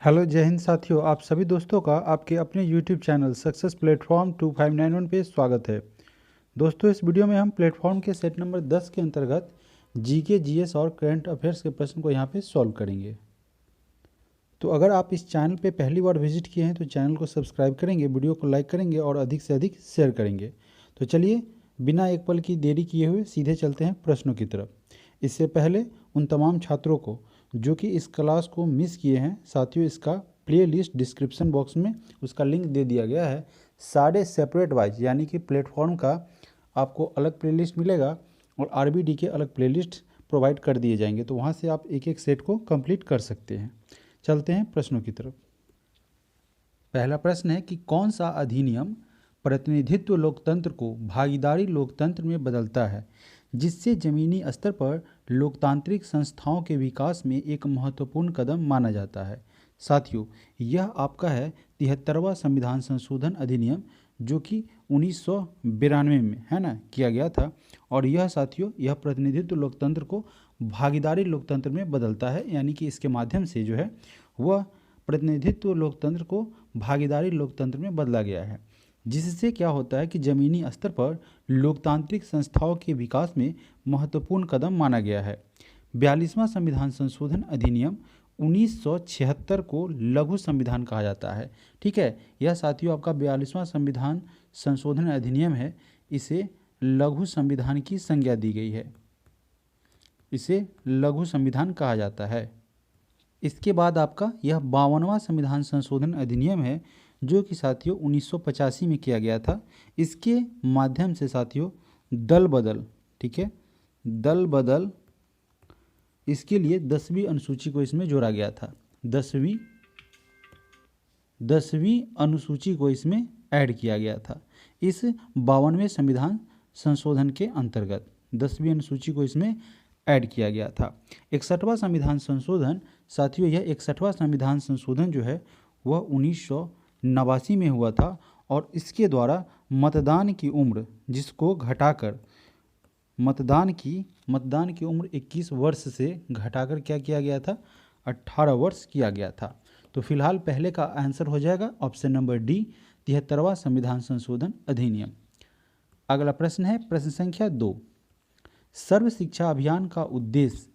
Hello जय हिंद साथियों, आप सभी दोस्तों का आपके अपने यूट्यूब चैनल सक्सेस प्लेटफॉर्म 2591 पे स्वागत है। दोस्तों, इस वीडियो में हम प्लेटफॉर्म के सेट नंबर 10 के अंतर्गत जीके, जीएस और करंट अफेयर्स के प्रश्न को यहाँ पे सॉल्व करेंगे। तो अगर आप इस चैनल पे पहली बार विजिट किए हैं तो चैनल को सब्सक्राइब करेंगे, वीडियो को लाइक करेंगे और अधिक से अधिक शेयर करेंगे। तो चलिए बिना एक पल की देरी किए हुए सीधे चलते हैं प्रश्नों की तरफ। इससे पहले उन तमाम छात्रों को जो कि इस क्लास को मिस किए हैं, साथियों इसका प्ले लिस्ट डिस्क्रिप्शन बॉक्स में उसका लिंक दे दिया गया है। सारे सेपरेट वाइज यानी कि प्लेटफॉर्म का आपको अलग प्लेलिस्ट मिलेगा और आरबीडी के अलग प्लेलिस्ट प्रोवाइड कर दिए जाएंगे, तो वहाँ से आप एक एक सेट को कंप्लीट कर सकते हैं। चलते हैं प्रश्नों की तरफ। पहला प्रश्न है कि कौन सा अधिनियम प्रतिनिधित्व लोकतंत्र को भागीदारी लोकतंत्र में बदलता है, जिससे जमीनी स्तर पर लोकतांत्रिक संस्थाओं के विकास में एक महत्वपूर्ण कदम माना जाता है। साथियों, यह आपका है 73वां संविधान संशोधन अधिनियम, जो कि 1992 में है ना किया गया था। और यह साथियों यह प्रतिनिधित्व लोकतंत्र को भागीदारी लोकतंत्र में बदलता है, यानी कि इसके माध्यम से जो है वह प्रतिनिधित्व लोकतंत्र को भागीदारी लोकतंत्र में बदला गया है, जिससे क्या होता है कि ज़मीनी स्तर पर लोकतांत्रिक संस्थाओं के विकास में महत्वपूर्ण कदम माना गया है। 42वां संविधान संशोधन अधिनियम 1976 को लघु संविधान कहा जाता है। ठीक है, यह साथियों आपका 42वां संविधान संशोधन अधिनियम है। इसे लघु संविधान की संज्ञा दी गई है, इसे लघु संविधान कहा जाता है। इसके बाद आपका यह 52वां संविधान संशोधन अधिनियम है, जो कि साथियों 1985 में किया गया था। इसके माध्यम से साथियों दल बदल, ठीक है, दल बदल, इसके लिए 10वीं अनुसूची को इसमें जोड़ा गया था। 10वीं अनुसूची को इसमें ऐड किया गया था इस 52वें संविधान संशोधन के अंतर्गत। 10वीं अनुसूची को इसमें ऐड किया गया था। 61वां संविधान संशोधन, साथियों यह 61वां संविधान संशोधन जो है वह 1989 में हुआ था और इसके द्वारा मतदान की उम्र जिसको घटाकर मतदान की उम्र 21 वर्ष से घटाकर क्या किया गया था, 18 वर्ष किया गया था। तो फिलहाल पहले का आंसर हो जाएगा ऑप्शन नंबर डी, 73वां संविधान संशोधन अधिनियम। अगला प्रश्न है प्रश्न संख्या 2। सर्व शिक्षा अभियान का उद्देश्य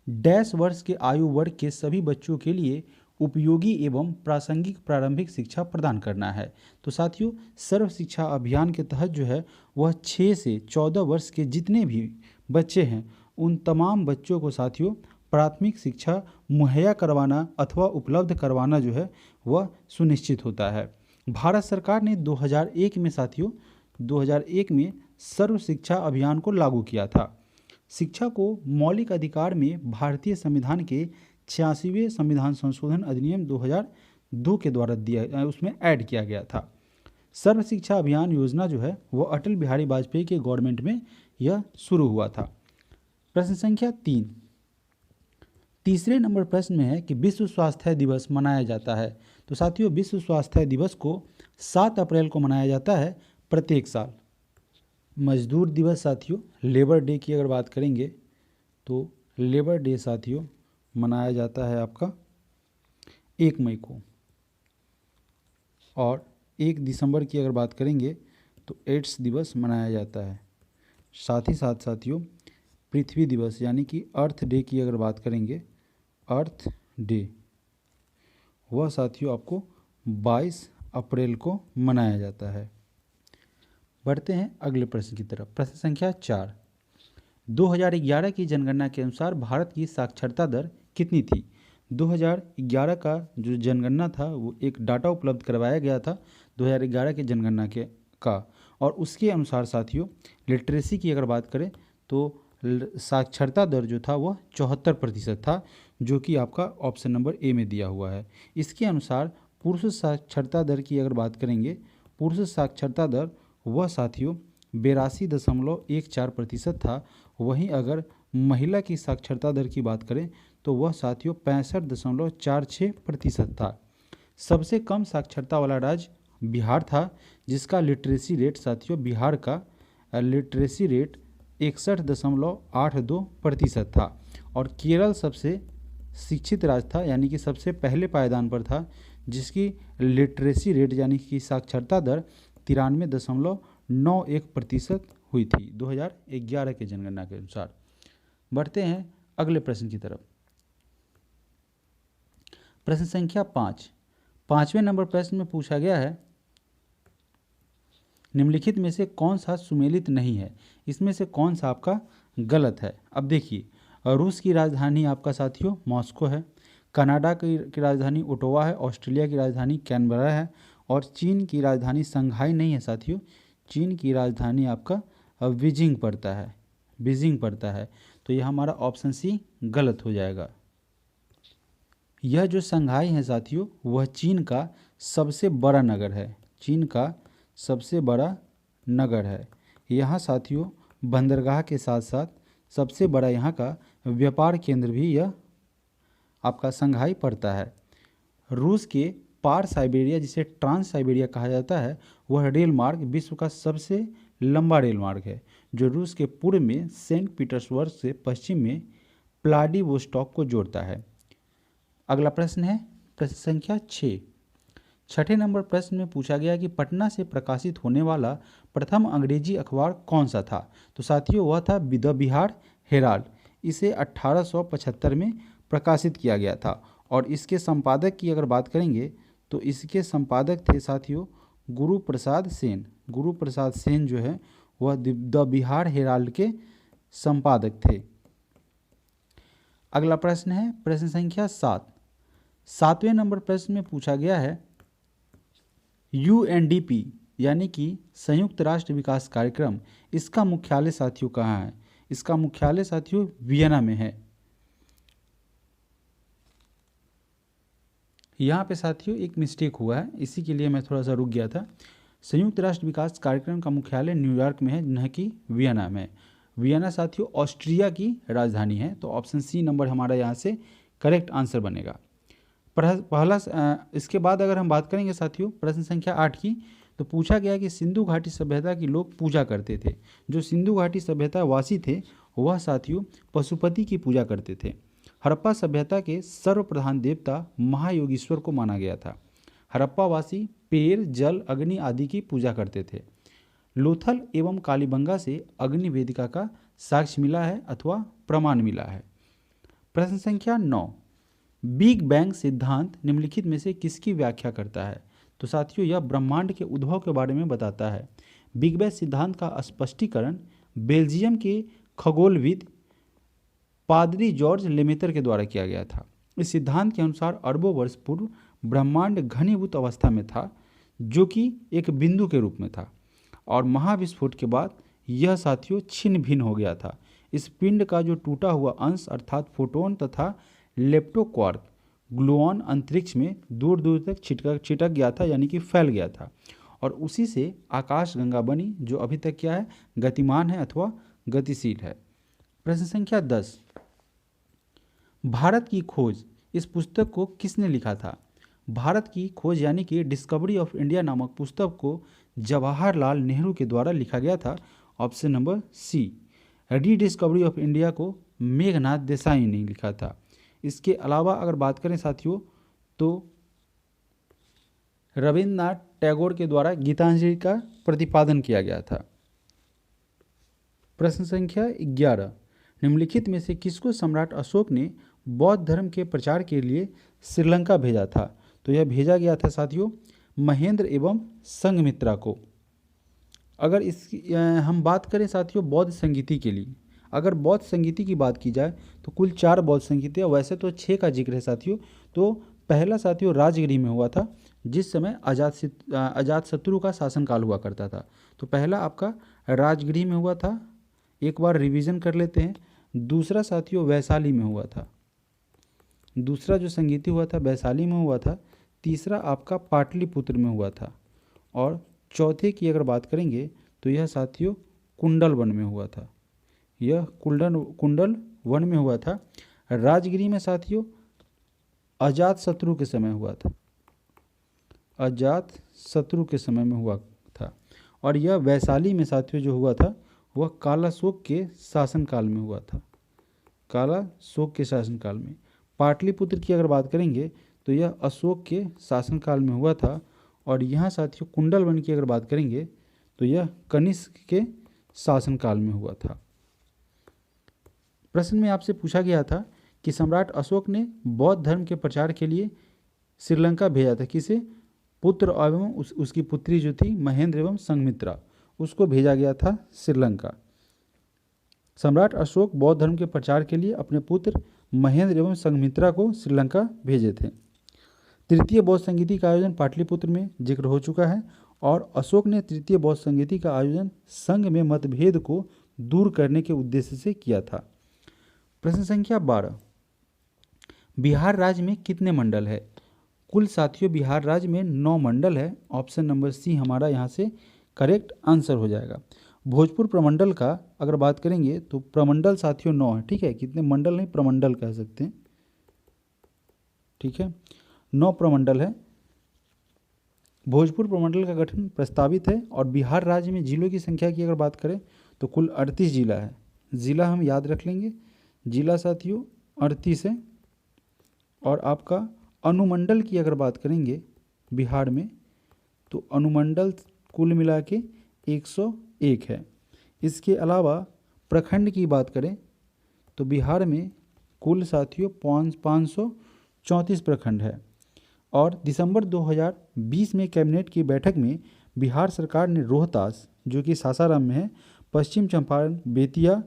डैश वर्ष के आयु वर्ग के सभी बच्चों के लिए उपयोगी एवं प्रासंगिक प्रारंभिक शिक्षा प्रदान करना है। तो साथियों सर्व शिक्षा अभियान के तहत जो है वह 6 से 14 वर्ष के जितने भी बच्चे हैं उन तमाम बच्चों को साथियों प्राथमिक शिक्षा मुहैया करवाना अथवा उपलब्ध करवाना जो है वह सुनिश्चित होता है। भारत सरकार ने 2001 में साथियों 2001 में सर्व शिक्षा अभियान को लागू किया था। शिक्षा को मौलिक अधिकार में भारतीय संविधान के 86वें संविधान संशोधन अधिनियम 2002 के द्वारा दिया उसमें ऐड किया गया था। सर्व शिक्षा अभियान योजना जो है वो अटल बिहारी वाजपेयी के गवर्नमेंट में यह शुरू हुआ था। प्रश्न संख्या 3। तीसरे नंबर प्रश्न में है कि विश्व स्वास्थ्य दिवस मनाया जाता है। तो साथियों विश्व स्वास्थ्य दिवस को 7 अप्रैल को मनाया जाता है प्रत्येक साल। मजदूर दिवस साथियों लेबर डे की अगर बात करेंगे तो लेबर डे साथियों मनाया जाता है आपका 1 मई को, और 1 दिसंबर की अगर बात करेंगे तो एड्स दिवस मनाया जाता है। साथ ही साथ साथियों पृथ्वी दिवस यानी कि अर्थ डे की अगर बात करेंगे, अर्थ डे वह साथियों आपको 22 अप्रैल को मनाया जाता है। बढ़ते हैं अगले प्रश्न की तरफ। प्रश्न संख्या 4। 2011 की जनगणना के अनुसार भारत की साक्षरता दर कितनी थी। 2011 का जो जनगणना था वो एक डाटा उपलब्ध करवाया गया था 2011 के जनगणना के का, और उसके अनुसार साथियों लिटरेसी की अगर बात करें तो साक्षरता दर जो था वह 74% था, जो कि आपका ऑप्शन नंबर ए में दिया हुआ है। इसके अनुसार पुरुष साक्षरता दर की अगर बात करेंगे, पुरुष साक्षरता दर वह साथियों 82.14% था। वहीं अगर महिला की साक्षरता दर की बात करें तो वह साथियों 65.46% था। सबसे कम साक्षरता वाला राज्य बिहार था, जिसका लिटरेसी रेट साथियों बिहार का लिटरेसी रेट 61.82% था। और केरल सबसे शिक्षित राज्य था, यानी कि सबसे पहले पायदान पर था, जिसकी लिटरेसी रेट यानी कि साक्षरता दर 93.91% हुई थी 2011 के जनगणना के अनुसार। बढ़ते हैं अगले प्रश्न की तरफ। प्रश्न संख्या 5, 5वें नंबर प्रश्न में पूछा गया है, निम्नलिखित में से कौन सा सुमेलित नहीं है, इसमें से कौन सा आपका गलत है। अब देखिए, रूस की राजधानी आपका साथियों मॉस्को है, कनाडा की राजधानी ओटावा है, ऑस्ट्रेलिया की राजधानी कैनबरा है, और चीन की राजधानी संघाई नहीं है साथियों, चीन की राजधानी आपका बीजिंग पड़ता है। तो यह हमारा ऑप्शन सी गलत हो जाएगा। यह जो संघाई है साथियों, वह चीन का सबसे बड़ा नगर है, चीन का सबसे बड़ा नगर है। यहाँ साथियों बंदरगाह के साथ साथ सबसे बड़ा यहाँ का व्यापार केंद्र भी यह आपका संघाई पड़ता है। रूस के पार साइबेरिया, जिसे ट्रांस साइबेरिया कहा जाता है, वह रेल मार्ग विश्व का सबसे लंबा रेल मार्ग है, जो रूस के पूर्व में सेंट पीटर्सबर्ग से पश्चिम में व्लादिवोस्टॉक को जोड़ता है। अगला प्रश्न है प्रश्न संख्या 6। छठे नंबर प्रश्न में पूछा गया कि पटना से प्रकाशित होने वाला प्रथम अंग्रेजी अखबार कौन सा था। तो साथियों वह था द बिहार हेराल्ड। इसे 1875 में प्रकाशित किया गया था, और इसके संपादक की अगर बात करेंगे तो इसके संपादक थे साथियों गुरु प्रसाद सेन। गुरु प्रसाद सेन जो है वह द बिहार हेराल्ड के संपादक थे। अगला प्रश्न है प्रश्न संख्या 7। 7वें नंबर प्रश्न में पूछा गया है, UNDP यानी कि संयुक्त राष्ट्र विकास कार्यक्रम, इसका मुख्यालय साथियों कहाँ है। इसका मुख्यालय साथियों वियना में है। यहाँ पे साथियों एक मिस्टेक हुआ है, इसी के लिए मैं थोड़ा सा रुक गया था। संयुक्त राष्ट्र विकास कार्यक्रम का मुख्यालय न्यूयॉर्क में है, न कि वियना में। वियना साथियों ऑस्ट्रिया की राजधानी है। तो ऑप्शन सी नंबर हमारा यहाँ से करेक्ट आंसर बनेगा। पहला इसके बाद अगर हम बात करेंगे साथियों प्रश्न संख्या 8 की, तो पूछा गया कि सिंधु घाटी सभ्यता के लोग पूजा करते थे। जो सिंधु घाटी सभ्यता वासी थे वह साथियों पशुपति की पूजा करते थे। हड़प्पा सभ्यता के सर्वप्रधान देवता महायोगीश्वर को माना गया था। हड़प्पा वासी पेड़, जल, अग्नि आदि की पूजा करते थे। लोथल एवं कालीबंगा से अग्नि वेदिका का साक्ष्य मिला है अथवा प्रमाण मिला है। प्रश्न संख्या 9, बिग बैंग सिद्धांत निम्नलिखित में से किसकी व्याख्या करता है। तो साथियों यह ब्रह्मांड के उद्भव के बारे में बताता है। बिग बैंग सिद्धांत का स्पष्टीकरण बेल्जियम के खगोलविद पादरी जॉर्ज लेमेतर के द्वारा किया गया था। इस सिद्धांत के अनुसार अरबों वर्ष पूर्व ब्रह्मांड घनीभूत अवस्था में था, जो कि एक बिंदु के रूप में था, और महाविस्फोट के बाद यह साथियों छिन्न भिन्न हो गया था। इस पिंड का जो टूटा हुआ अंश अर्थात फोटोन तथा लेप्टोक्वार्क ग्लूऑन अंतरिक्ष में दूर दूर तक छिटक गया था, यानी कि फैल गया था, और उसी से आकाश गंगा बनी, जो अभी तक क्या है, गतिमान है अथवा गतिशील है। प्रश्न संख्या 10, भारत की खोज, इस पुस्तक को किसने लिखा था। भारत की खोज यानी कि डिस्कवरी ऑफ इंडिया नामक पुस्तक को जवाहरलाल नेहरू के द्वारा लिखा गया था। Option number C. Rediscovery of India को मेघनाथ देसाई ने लिखा था। इसके अलावा अगर बात करें साथियों तो रविन्द्रनाथ टैगोर के द्वारा गीतांजलि का प्रतिपादन किया गया था। प्रश्न संख्या 11, निम्नलिखित में से किसको सम्राट अशोक ने बौद्ध धर्म के प्रचार के लिए श्रीलंका भेजा था। तो यह भेजा गया था साथियों महेंद्र एवं संघमित्रा को। अगर हम बात करें साथियों बौद्ध संगीति के लिए, अगर बौद्ध संगीति की बात की जाए तो कुल 4 बौद्ध संगीति है, वैसे तो 6 का जिक्र है साथियों। तो पहला साथियों राजगिरी में हुआ था, जिस समय अजातशत्रु का शासनकाल हुआ करता था। तो पहला आपका राजगिरी में हुआ था, एक बार रिवीजन कर लेते हैं। दूसरा साथियों वैशाली में हुआ था, दूसरा जो संगीति हुआ था वैशाली में हुआ था। तीसरा आपका पाटलिपुत्र में हुआ था, और चौथे की अगर बात करेंगे तो यह साथियों कुंडल वन में हुआ था। यह कुंडल वन में हुआ था। राजगिरी में साथियों अजातशत्रु के समय हुआ था, अजातशत्रु के समय में हुआ था। और यह वैशाली में साथियों जो हुआ था वह कालाशोक के शासनकाल में हुआ था, कालाशोक के शासनकाल में। पाटलिपुत्र की अगर बात करेंगे तो यह अशोक के शासनकाल में हुआ था। और यहाँ साथियों कुंडलवन की अगर बात करेंगे तो यह कनिष्क के शासनकाल में हुआ था। प्रश्न में आपसे पूछा गया था कि सम्राट अशोक ने बौद्ध धर्म के प्रचार के लिए श्रीलंका भेजा था, किसे? पुत्र एवं उसकी पुत्री जो थी महेंद्र एवं संघमित्रा, उसको भेजा गया था श्रीलंका। सम्राट अशोक बौद्ध धर्म के प्रचार के लिए अपने पुत्र महेंद्र एवं संघमित्रा को श्रीलंका भेजे थे। तृतीय बौद्ध संगीति का आयोजन पाटलिपुत्र में जिक्र हो चुका है और अशोक ने तृतीय बौद्ध संगीति का आयोजन संघ में मतभेद को दूर करने के उद्देश्य से किया था। प्रश्न संख्या 12, बिहार राज्य में कितने मंडल है? कुल साथियों बिहार राज्य में 9 मंडल है। ऑप्शन नंबर सी हमारा यहाँ से करेक्ट आंसर हो जाएगा। भोजपुर प्रमंडल का अगर बात करेंगे तो प्रमंडल साथियों 9 है, ठीक है, कितने मंडल नहीं प्रमंडल कह सकते हैं, ठीक है, 9 प्रमंडल है। भोजपुर प्रमंडल का गठन प्रस्तावित है। और बिहार राज्य में जिलों की संख्या की अगर बात करें तो कुल 38 जिला है। जिला हम याद रख लेंगे, जिला साथियों 38 है। और आपका अनुमंडल की अगर बात करेंगे बिहार में तो अनुमंडल कुल मिला के 101 है। इसके अलावा प्रखंड की बात करें तो बिहार में कुल साथियों 534 प्रखंड है। और दिसंबर 2020 में कैबिनेट की बैठक में बिहार सरकार ने रोहतास जो कि सासाराम में है, पश्चिम चंपारण बेतिया,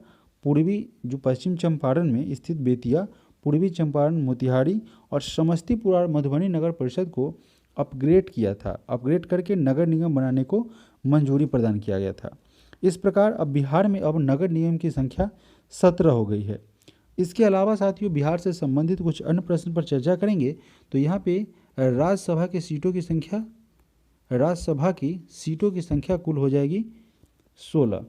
पश्चिम चंपारण में स्थित बेतिया, पूर्वी चंपारण मोतिहारी और समस्तीपुर और मधुबनी नगर परिषद को अपग्रेड किया था। अपग्रेड करके नगर निगम बनाने को मंजूरी प्रदान किया गया था। इस प्रकार अब बिहार में अब नगर निगम की संख्या 17 हो गई है। इसके अलावा साथियों बिहार से संबंधित कुछ अन्य प्रश्न पर चर्चा करेंगे। तो यहाँ पे राज्यसभा की सीटों की संख्या कुल हो जाएगी 16।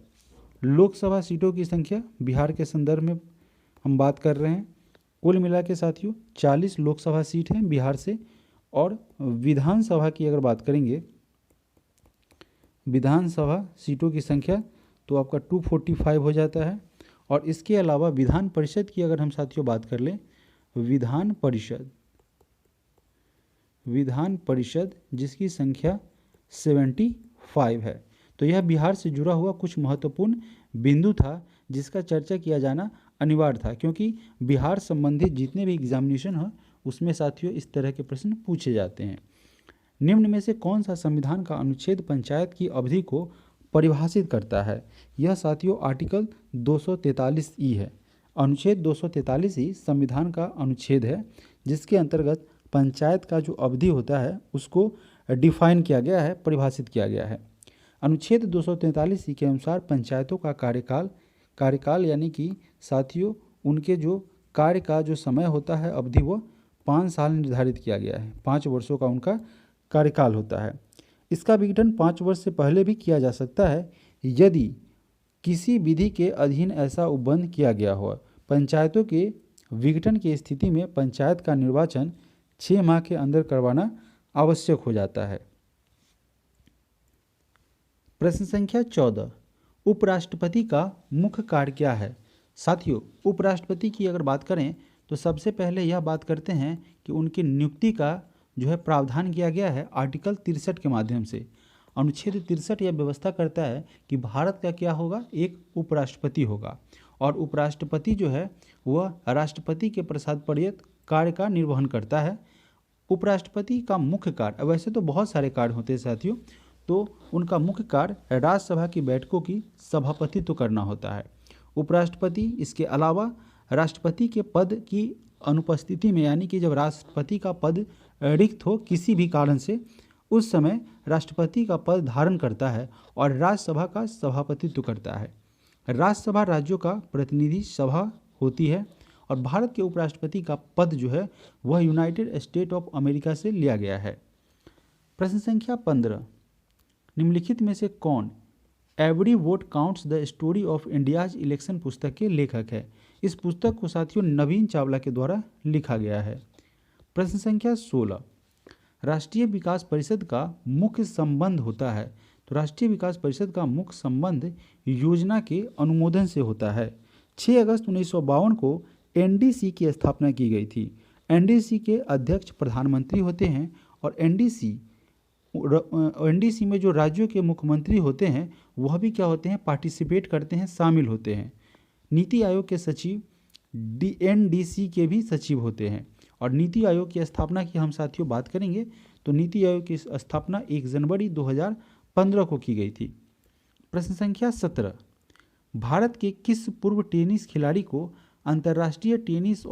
लोकसभा सीटों की संख्या बिहार के संदर्भ में हम बात कर रहे हैं, कुल मिला के साथियों 40 लोकसभा सीट हैं बिहार से। और विधानसभा की अगर बात करेंगे, विधानसभा सीटों की संख्या तो आपका 245 हो जाता है। और इसके अलावा विधान परिषद की अगर हम साथियों बात कर लें, विधान परिषद जिसकी संख्या 75 है। तो यह बिहार से जुड़ा हुआ कुछ महत्वपूर्ण बिंदु था जिसका चर्चा किया जाना अनिवार्य था, क्योंकि बिहार संबंधित जितने भी एग्जामिनेशन हैं उसमें साथियों इस तरह के प्रश्न पूछे जाते हैं। निम्न में से कौन सा संविधान का अनुच्छेद पंचायत की अवधि को परिभाषित करता है? यह साथियों आर्टिकल 243 है। अनुच्छेद 243 ही संविधान का अनुच्छेद है जिसके अंतर्गत पंचायत का जो अवधि होता है उसको डिफाइन किया गया है, परिभाषित किया गया है। अनुच्छेद 243 के अनुसार पंचायतों का कार्यकाल यानी कि साथियों उनके जो कार्य का जो समय होता है अवधि वो 5 साल निर्धारित किया गया है। 5 वर्षों का उनका कार्यकाल होता है। इसका विघटन 5 वर्ष से पहले भी किया जा सकता है यदि किसी विधि के अधीन ऐसा उपबंध किया गया हो। पंचायतों के विघटन की स्थिति में पंचायत का निर्वाचन 6 माह के अंदर करवाना आवश्यक हो जाता है। प्रश्न संख्या 14, उपराष्ट्रपति का मुख्य कार्य क्या है? साथियों उपराष्ट्रपति की अगर बात करें तो सबसे पहले यह बात करते हैं कि उनकी नियुक्ति का जो है प्रावधान किया गया है आर्टिकल 63 के माध्यम से। अनुच्छेद 63 यह व्यवस्था करता है कि भारत का क्या होगा, एक उपराष्ट्रपति होगा और उपराष्ट्रपति जो है वह राष्ट्रपति के प्रसाद कार्य का निर्वहन करता है। उपराष्ट्रपति का मुख्य कार्य, वैसे तो बहुत सारे कार्य होते हैं साथियों, तो उनका मुख्य कार्य राज्यसभा की बैठकों की सभापतित्व करना होता है। उपराष्ट्रपति इसके अलावा राष्ट्रपति के पद की अनुपस्थिति में यानी कि जब राष्ट्रपति का पद रिक्त हो किसी भी कारण से उस समय राष्ट्रपति का पद धारण करता है और राज्यसभा का सभापतित्व करता है। राज्यसभा राज्यों का प्रतिनिधि सभा होती है और भारत के उपराष्ट्रपति का पद जो है वह यूनाइटेड स्टेट ऑफ अमेरिका से लिया गया है। प्रश्न संख्या 15, निम्नलिखित में से कौन every vote counts the story of India's election पुस्तक के लेखक है? इस पुस्तक को साथियों नवीन चावला के द्वारा लिखा गया है। प्रश्न संख्या 16, राष्ट्रीय विकास परिषद का मुख्य संबंध होता है। तो राष्ट्रीय विकास परिषद का मुख्य संबंध योजना के अनुमोदन से होता है। 6 अगस्त 1952 को एनडीसी की स्थापना की गई थी। एनडीसी के अध्यक्ष प्रधानमंत्री होते हैं और एनडीसी में जो राज्यों के मुख्यमंत्री होते हैं वह भी क्या होते हैं, पार्टिसिपेट करते हैं, शामिल होते हैं। नीति आयोग के सचिव एनडीसी के भी सचिव होते हैं। और नीति आयोग की स्थापना की हम साथियों बात करेंगे तो नीति आयोग की स्थापना 1 जनवरी 2015 को की गई थी। प्रश्न संख्या 17, भारत के किस पूर्व टेनिस खिलाड़ी को अंतर्राष्ट्रीय टेनिस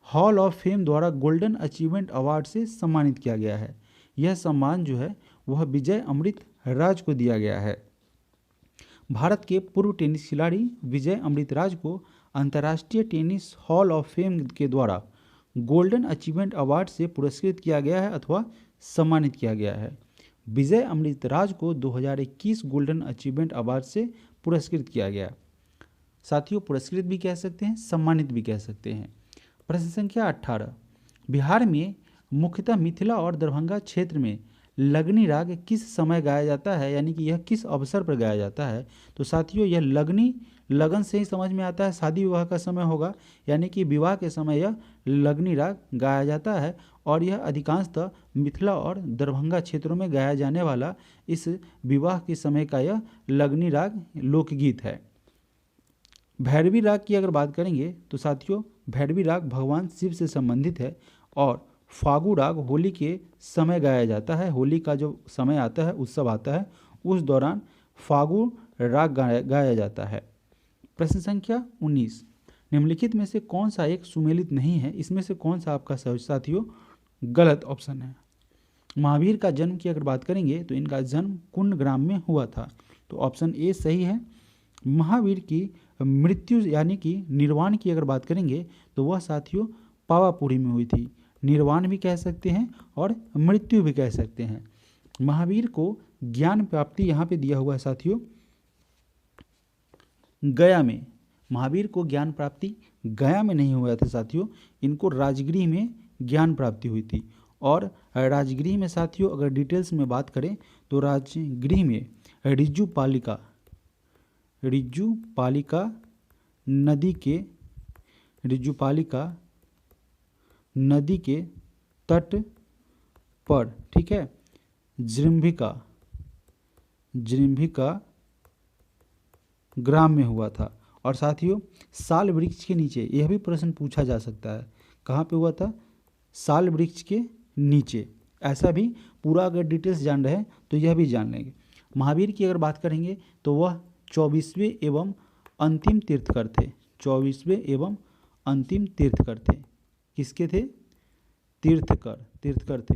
हॉल ऑफ फेम द्वारा गोल्डन अचीवमेंट अवार्ड से सम्मानित किया गया है? यह सम्मान जो है वह विजय अमृत राज को दिया गया है। भारत के पूर्व टेनिस खिलाड़ी विजय अमृत राज को अंतर्राष्ट्रीय टेनिस हॉल ऑफ फेम के द्वारा गोल्डन अचीवमेंट अवार्ड से पुरस्कृत किया गया है अथवा सम्मानित किया गया है। विजय अमृत राज को 2021 गोल्डन अचीवमेंट अवार्ड से पुरस्कृत किया गया। साथियों, पुरस्कृत भी कह सकते हैं, सम्मानित भी कह सकते हैं। प्रश्न संख्या 18, बिहार में मुख्यतः मिथिला और दरभंगा क्षेत्र में लगनी राग किस समय गाया जाता है, यानी कि यह किस अवसर पर गाया जाता है? तो साथियों, यह लगन से ही समझ में आता है, शादी विवाह का समय होगा, यानी कि विवाह के समय यह लगनी राग गाया जाता है। और यह अधिकांशतः मिथिला और दरभंगा क्षेत्रों में गाया जाने वाला इस विवाह के समय का यह लगनी राग लोकगीत है। भैरवी राग की अगर बात करेंगे तो साथियों, भैरवी राग भगवान शिव से संबंधित है और फागु राग होली के समय गाया जाता है। होली का जो समय आता है, उत्सव आता है, उस दौरान फागु राग गाया जाता है। प्रश्न संख्या 19, निम्नलिखित में से कौन सा एक सुमेलित नहीं है? इसमें से कौन सा आपका साथियों गलत ऑप्शन है? महावीर का जन्म की अगर बात करेंगे तो इनका जन्म कुंडग्राम में हुआ था, तो ऑप्शन ए सही है। महावीर की मृत्यु यानी कि निर्वाण की अगर बात करेंगे तो वह साथियों पावापुरी में हुई थी। निर्वाण भी कह सकते हैं और मृत्यु भी कह सकते हैं। महावीर को ज्ञान प्राप्ति यहाँ पे दिया हुआ है साथियों गया में। महावीर को ज्ञान प्राप्ति गया में नहीं हुआ था साथियों, इनको राजगृह में ज्ञान प्राप्ति हुई थी। और राजगृह में साथियों अगर डिटेल्स में बात करें तो राजगृह में रिज्जू पालिका नदी के तट पर, ठीक है, जृंभिका ग्राम में हुआ था। और साथियों साल वृक्ष के नीचे, यह भी प्रश्न पूछा जा सकता है, कहाँ पे हुआ था? साल वृक्ष के नीचे। ऐसा भी पूरा अगर डिटेल्स जान रहे हैं तो यह भी जान लेंगे। महावीर की अगर बात करेंगे तो वह 24वें एवं अंतिम तीर्थकर थे। 24वें एवं अंतिम तीर्थकर थे। किसके थे? तीर्थकर थे।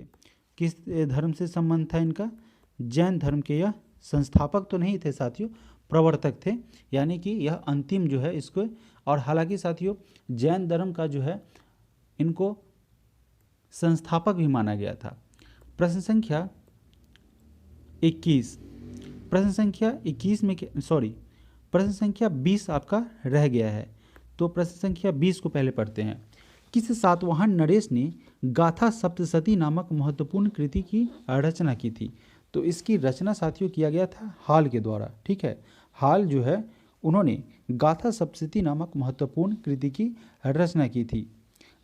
किस धर्म से संबंध था इनका? जैन धर्म के यह संस्थापक तो नहीं थे साथियों, प्रवर्तक थे, यानी कि यह अंतिम जो है इसको। और हालांकि साथियों जैन धर्म का जो है इनको संस्थापक भी माना गया था। प्रश्न संख्या 21, प्रश्न संख्या 21 में प्रश्न संख्या 20 आपका रह गया है, तो प्रश्न संख्या 20 को पहले पढ़ते हैं। किस सातवाहन नरेश ने गाथा सप्तशती नामक महत्वपूर्ण कृति की रचना की थी? तो इसकी रचना साथियों किया गया था हाल के द्वारा, ठीक है। हाल जो है उन्होंने गाथा सप्तशती नामक महत्वपूर्ण कृति की रचना की थी।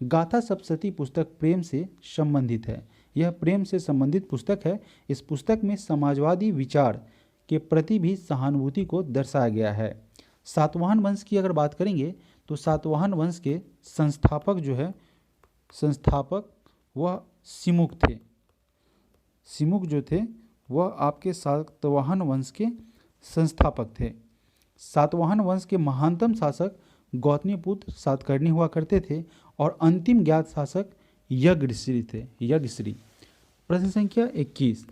गाथा सप्तशती पुस्तक प्रेम से संबंधित है। यह प्रेम से संबंधित पुस्तक है। इस पुस्तक में समाजवादी विचार के प्रति भी सहानुभूति को दर्शाया गया है। सातवाहन वंश की अगर बात करेंगे तो सातवाहन वंश के संस्थापक वह सिमुक थे। सिमुक जो थे वह आपके सातवाहन वंश के संस्थापक थे। सातवाहन वंश के महानतम शासक गौतमीपुत्र सातकर्णी हुआ करते थे और अंतिम ज्ञात शासक यज्ञश्री थे। प्रश्न संख्या 21,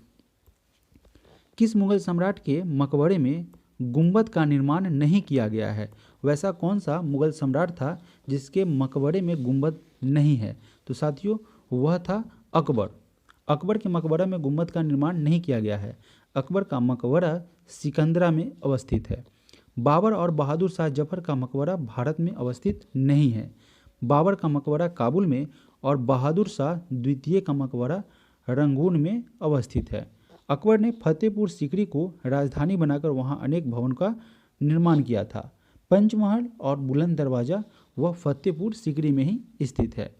किस मुगल सम्राट के मकबरे में गुंबद का निर्माण नहीं किया गया है? वैसा कौन सा मुगल सम्राट था जिसके मकबरे में गुंबद नहीं है? तो साथियों वह था अकबर। अकबर के मकबरा में गुंबद का निर्माण नहीं किया गया है। अकबर का मकबरा सिकंदरा में अवस्थित है। बाबर और बहादुर शाह जफर का मकबरा भारत में अवस्थित नहीं है। बाबर का मकबरा काबुल में और बहादुर शाह द्वितीय का मकबरा रंगून में अवस्थित है। अकबर ने फतेहपुर सीकरी को राजधानी बनाकर वहां अनेक भवन का निर्माण किया था। पंचमहल और बुलंद दरवाज़ा वह फतेहपुर सीकरी में ही स्थित है।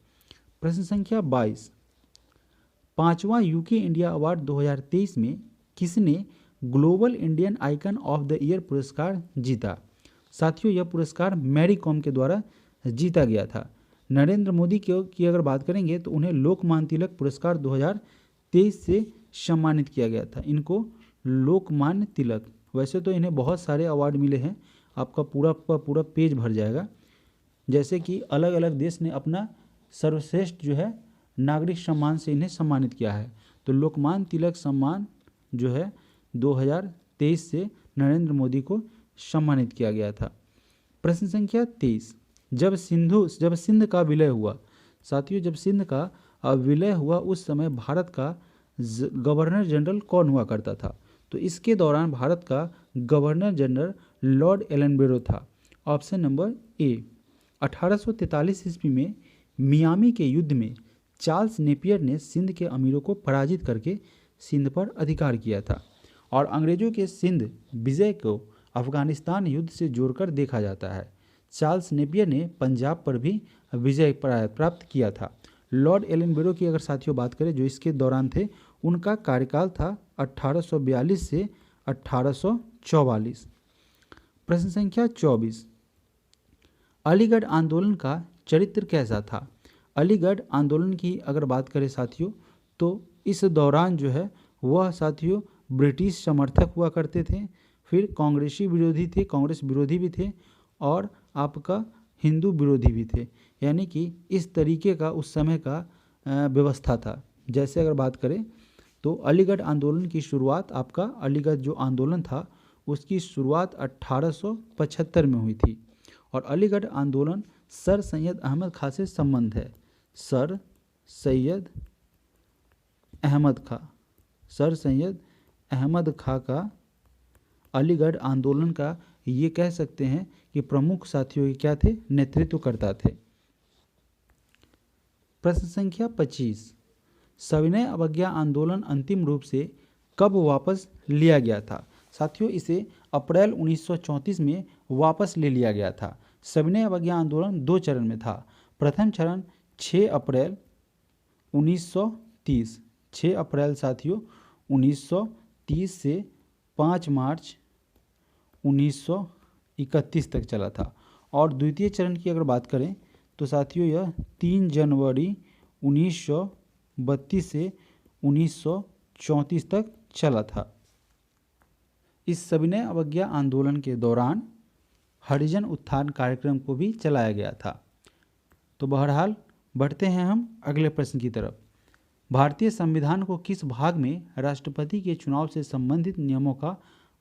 प्रश्न संख्या 22, 5वां यूके इंडिया अवार्ड 2023 में किसने global Indian icon of the year पुरस्कार जीता? साथियों, यह पुरस्कार मैरी कॉम के द्वारा जीता गया था। नरेंद्र मोदी की अगर बात करेंगे तो उन्हें लोकमान्य तिलक पुरस्कार 2023 से सम्मानित किया गया था। इनको लोकमान्य तिलक, वैसे तो इन्हें बहुत सारे अवार्ड मिले हैं, आपका पूरा पेज भर जाएगा। जैसे कि अलग अलग देश ने अपना सर्वश्रेष्ठ जो है नागरिक सम्मान से इन्हें सम्मानित किया है। तो लोकमान्य तिलक सम्मान जो है 2023 से नरेंद्र मोदी को सम्मानित किया गया था। प्रश्न संख्या 23, जब सिंध का विलय हुआ, साथियों जब सिंध का विलय हुआ उस समय भारत का गवर्नर जनरल कौन हुआ करता था? तो इसके दौरान भारत का गवर्नर जनरल लॉर्ड एलनबरो था। Option number A. 1843 ईस्वी में मियामी के युद्ध में चार्ल्स नेपियर ने सिंध के अमीरों को पराजित करके सिंध पर अधिकार किया था और अंग्रेजों के सिंध विजय को अफगानिस्तान युद्ध से जोड़कर देखा जाता है। चार्ल्स नेपियर ने पंजाब पर भी विजय प्राप्त किया था। लॉर्ड एलनबरो की अगर साथियों बात करें जो इसके दौरान थे, उनका कार्यकाल था 1842 से 1844। प्रश्न संख्या 24, अलीगढ़ आंदोलन का चरित्र कैसा था? अलीगढ़ आंदोलन की अगर बात करें साथियों तो इस दौरान जो है वह साथियों ब्रिटिश समर्थक हुआ करते थे, फिर कांग्रेसी विरोधी थे, कांग्रेस विरोधी भी थे और आपका हिंदू विरोधी भी थे। यानी कि इस तरीके का उस समय का व्यवस्था था। जैसे अगर बात करें तो अलीगढ़ आंदोलन की शुरुआत, आपका अलीगढ़ जो आंदोलन था उसकी शुरुआत 1875 में हुई थी और अलीगढ़ आंदोलन सर सैयद अहमद खां से संबंध है। सर सैयद अहमद खां का अलीगढ़ आंदोलन का ये कह सकते हैं कि प्रमुख साथियों के क्या थे, नेतृत्व करता थे। प्रश्न संख्या 25, सविनय अवज्ञा आंदोलन अंतिम रूप से कब वापस लिया गया था? साथियों इसे अप्रैल 1934 में वापस ले लिया गया था। सविनय अवज्ञा आंदोलन 2 चरण में था। प्रथम चरण 6 अप्रैल 1930, 6 अप्रैल साथियों 1930 से 5 मार्च 1931 तक चला था और द्वितीय चरण की अगर बात करें तो साथियों यह 3 जनवरी 1932 से 1934 तक चला था। इस सविनय अवज्ञा आंदोलन के दौरान हरिजन उत्थान कार्यक्रम को भी चलाया गया था। तो बहरहाल बढ़ते हैं हम अगले प्रश्न की तरफ। भारतीय संविधान को किस भाग में राष्ट्रपति के चुनाव से संबंधित नियमों का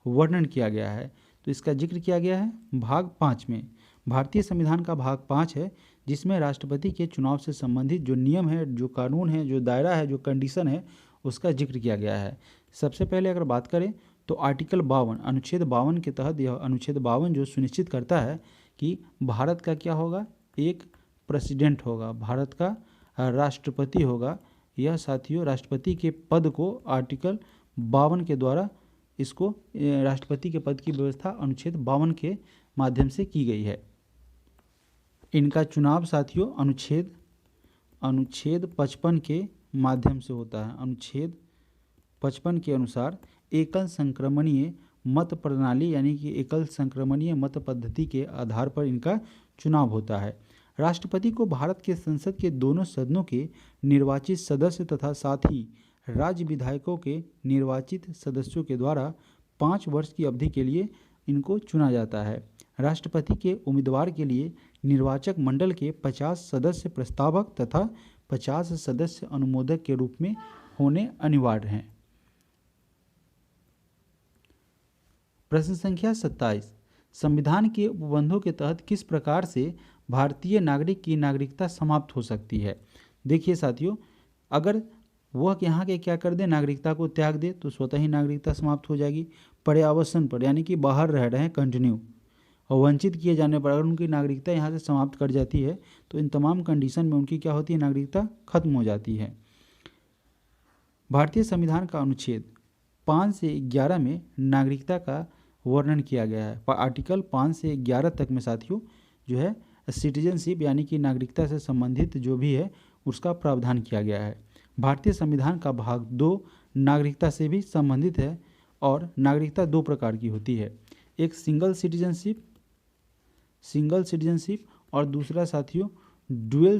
वर्णन किया गया है? तो इसका जिक्र किया गया है भाग 5 में। भारतीय संविधान का भाग 5 है जिसमें राष्ट्रपति के चुनाव से संबंधित जो नियम है, जो कानून है, जो दायरा है, जो कंडीशन है, उसका जिक्र किया गया है। सबसे पहले अगर बात करें तो आर्टिकल 52 अनुच्छेद 52 के तहत यह अनुच्छेद 52 जो सुनिश्चित करता है कि भारत का क्या होगा, एक प्रेसिडेंट होगा, भारत का राष्ट्रपति होगा। यह साथियों राष्ट्रपति के पद को आर्टिकल 52 के द्वारा इसको राष्ट्रपति के पद की व्यवस्था अनुच्छेद 52 के माध्यम से की गई है। इनका चुनाव साथियों अनुच्छेद 55 के माध्यम से होता है। अनुच्छेद 55 के अनुसार एकल संक्रमणीय मत प्रणाली यानी कि एकल संक्रमणीय मत पद्धति के आधार पर इनका चुनाव होता है। राष्ट्रपति को भारत के संसद के दोनों सदनों के निर्वाचित सदस्य तथा साथ ही राज्य विधायकों के निर्वाचित सदस्यों के द्वारा 5 वर्ष की अवधि के लिए इनको चुना जाता है। राष्ट्रपति के उम्मीदवार के लिए निर्वाचक मंडल के 50 सदस्य प्रस्तावक तथा 50 सदस्य अनुमोदक के रूप में होने अनिवार्य हैं। प्रश्न संख्या 27, संविधान के उपबंधों के तहत किस प्रकार से भारतीय नागरिक की नागरिकता समाप्त हो सकती है? देखिए साथियों, अगर वह यहाँ के क्या कर दे, नागरिकता को त्याग दे, तो स्वतः ही नागरिकता समाप्त हो जाएगी। पर्यावसन पर यानी कि बाहर रह रहे हैं कंटिन्यू, और वंचित किए जाने पर अगर उनकी नागरिकता यहाँ से समाप्त कर जाती है तो इन तमाम कंडीशन में उनकी क्या होती है, नागरिकता खत्म हो जाती है। भारतीय संविधान का अनुच्छेद 5 से 11 में नागरिकता का वर्णन किया गया है। आर्टिकल 5 से 11 तक में साथियों जो है सिटीजनशिप यानी कि नागरिकता से संबंधित जो भी है उसका प्रावधान किया गया है। भारतीय संविधान का भाग 2 नागरिकता से भी संबंधित है और नागरिकता 2 प्रकार की होती है, एक सिंगल सिटीजनशिप और दूसरा साथियों डुअल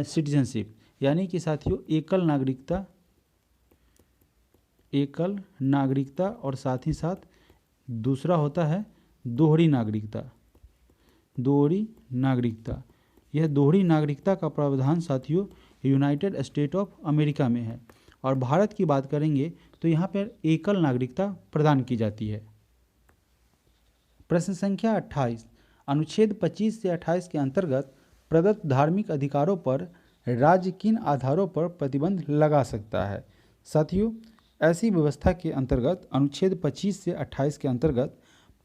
सिटीजनशिप, यानी कि साथियों एकल नागरिकता और साथ ही साथ दूसरा होता है दोहरी नागरिकता। यह दोहरी नागरिकता का प्रावधान साथियों यूनाइटेड स्टेट ऑफ अमेरिका में है और भारत की बात करेंगे तो यहाँ पर एकल नागरिकता प्रदान की जाती है। प्रश्न संख्या 28, अनुच्छेद 25 से 28 के अंतर्गत प्रदत्त धार्मिक अधिकारों पर राज्य किन आधारों पर प्रतिबंध लगा सकता है। साथियों, ऐसी व्यवस्था के अंतर्गत अनुच्छेद 25 से 28 के अंतर्गत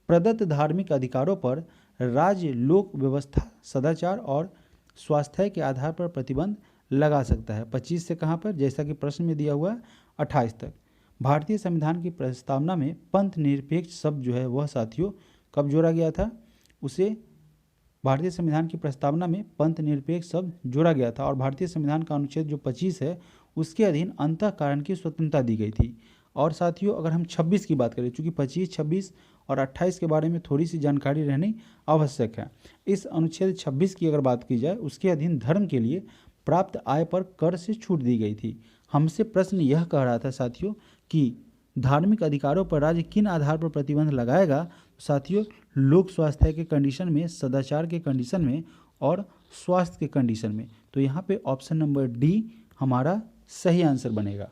प्रदत्त धार्मिक अधिकारों पर राज्य लोक व्यवस्था, सदाचार और स्वास्थ्य के आधार पर प्रतिबंध लगा सकता है। 25 से कहाँ पर, जैसा कि प्रश्न में दिया हुआ है 28 तक। भारतीय संविधान की प्रस्तावना में पंथ निरपेक्ष शब्द जो है वह साथियों कब जोड़ा गया था, उसे भारतीय संविधान की प्रस्तावना में पंथ निरपेक्ष शब्द जोड़ा गया था और भारतीय संविधान का अनुच्छेद जो 25 है उसके अधीन अंतःकरण की स्वतंत्रता दी गई थी। और साथियों अगर हम 26 की बात करें, चूँकि 25, 26 और 28 के बारे में थोड़ी सी जानकारी रहनी आवश्यक है। इस अनुच्छेद 26 की अगर बात की जाए, उसके अधीन धर्म के लिए प्राप्त आय पर कर से छूट दी गई थी। हमसे प्रश्न यह कह रहा था साथियों कि धार्मिक अधिकारों पर राज्य किन आधार पर प्रतिबंध लगाएगा। तो साथियों लोक स्वास्थ्य के कंडीशन में, सदाचार के कंडीशन में और स्वास्थ्य के कंडीशन में। तो यहाँ पे ऑप्शन नंबर डी हमारा सही आंसर बनेगा।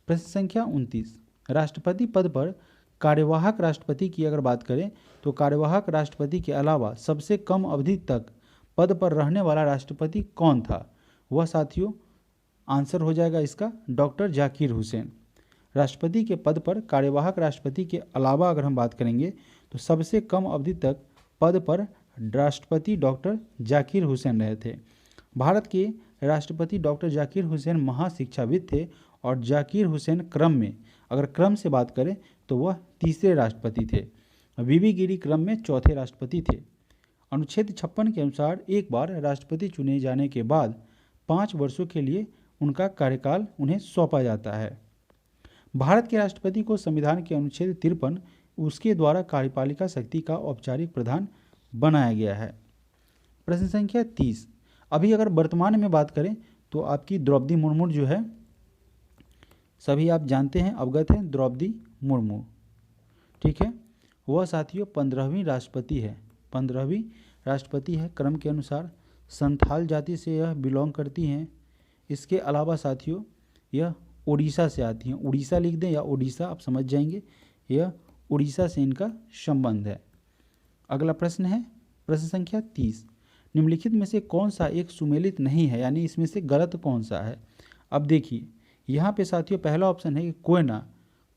प्रश्न संख्या 29, राष्ट्रपति पद पर कार्यवाहक राष्ट्रपति की अगर बात करें तो कार्यवाहक राष्ट्रपति के अलावा सबसे कम अवधि तक पद पर रहने वाला राष्ट्रपति कौन था। वह साथियों आंसर हो जाएगा इसका डॉक्टर जाकिर हुसैन। राष्ट्रपति के पद पर कार्यवाहक राष्ट्रपति के अलावा अगर हम बात करेंगे तो सबसे कम अवधि तक पद पर राष्ट्रपति डॉक्टर जाकिर हुसैन रहे थे। भारत के राष्ट्रपति डॉक्टर जाकिर हुसैन महाशिक्षाविद थे और जाकिर हुसैन अगर क्रम से बात करें तो वह तीसरे राष्ट्रपति थे। बीबी गिरी क्रम में चौथे राष्ट्रपति थे। अनुच्छेद 56 के अनुसार एक बार राष्ट्रपति चुने जाने के बाद 5 वर्षों के लिए उनका कार्यकाल उन्हें सौंपा जाता है। भारत के राष्ट्रपति को संविधान के अनुच्छेद 53 उसके द्वारा कार्यपालिका शक्ति का औपचारिक प्रधान बनाया गया है। प्रश्न संख्या 30, अभी अगर वर्तमान में बात करें तो आपकी द्रौपदी मुर्मू जो है, सभी आप जानते हैं, अवगत हैं, द्रौपदी मुर्मू, ठीक है, वह साथियों 15वीं राष्ट्रपति है क्रम के अनुसार। संथाल जाति से यह बिलोंग करती हैं। इसके अलावा साथियों यह उड़ीसा से आती हैं, उड़ीसा लिख दें या ओडिशा, आप समझ जाएंगे, यह उड़ीसा से इनका संबंध है। अगला प्रश्न है प्रश्न संख्या 30, निम्नलिखित में से कौन सा एक सुमेलित नहीं है, यानी इसमें से गलत कौन सा है। अब देखिए यहाँ पे साथियों पहला ऑप्शन है कि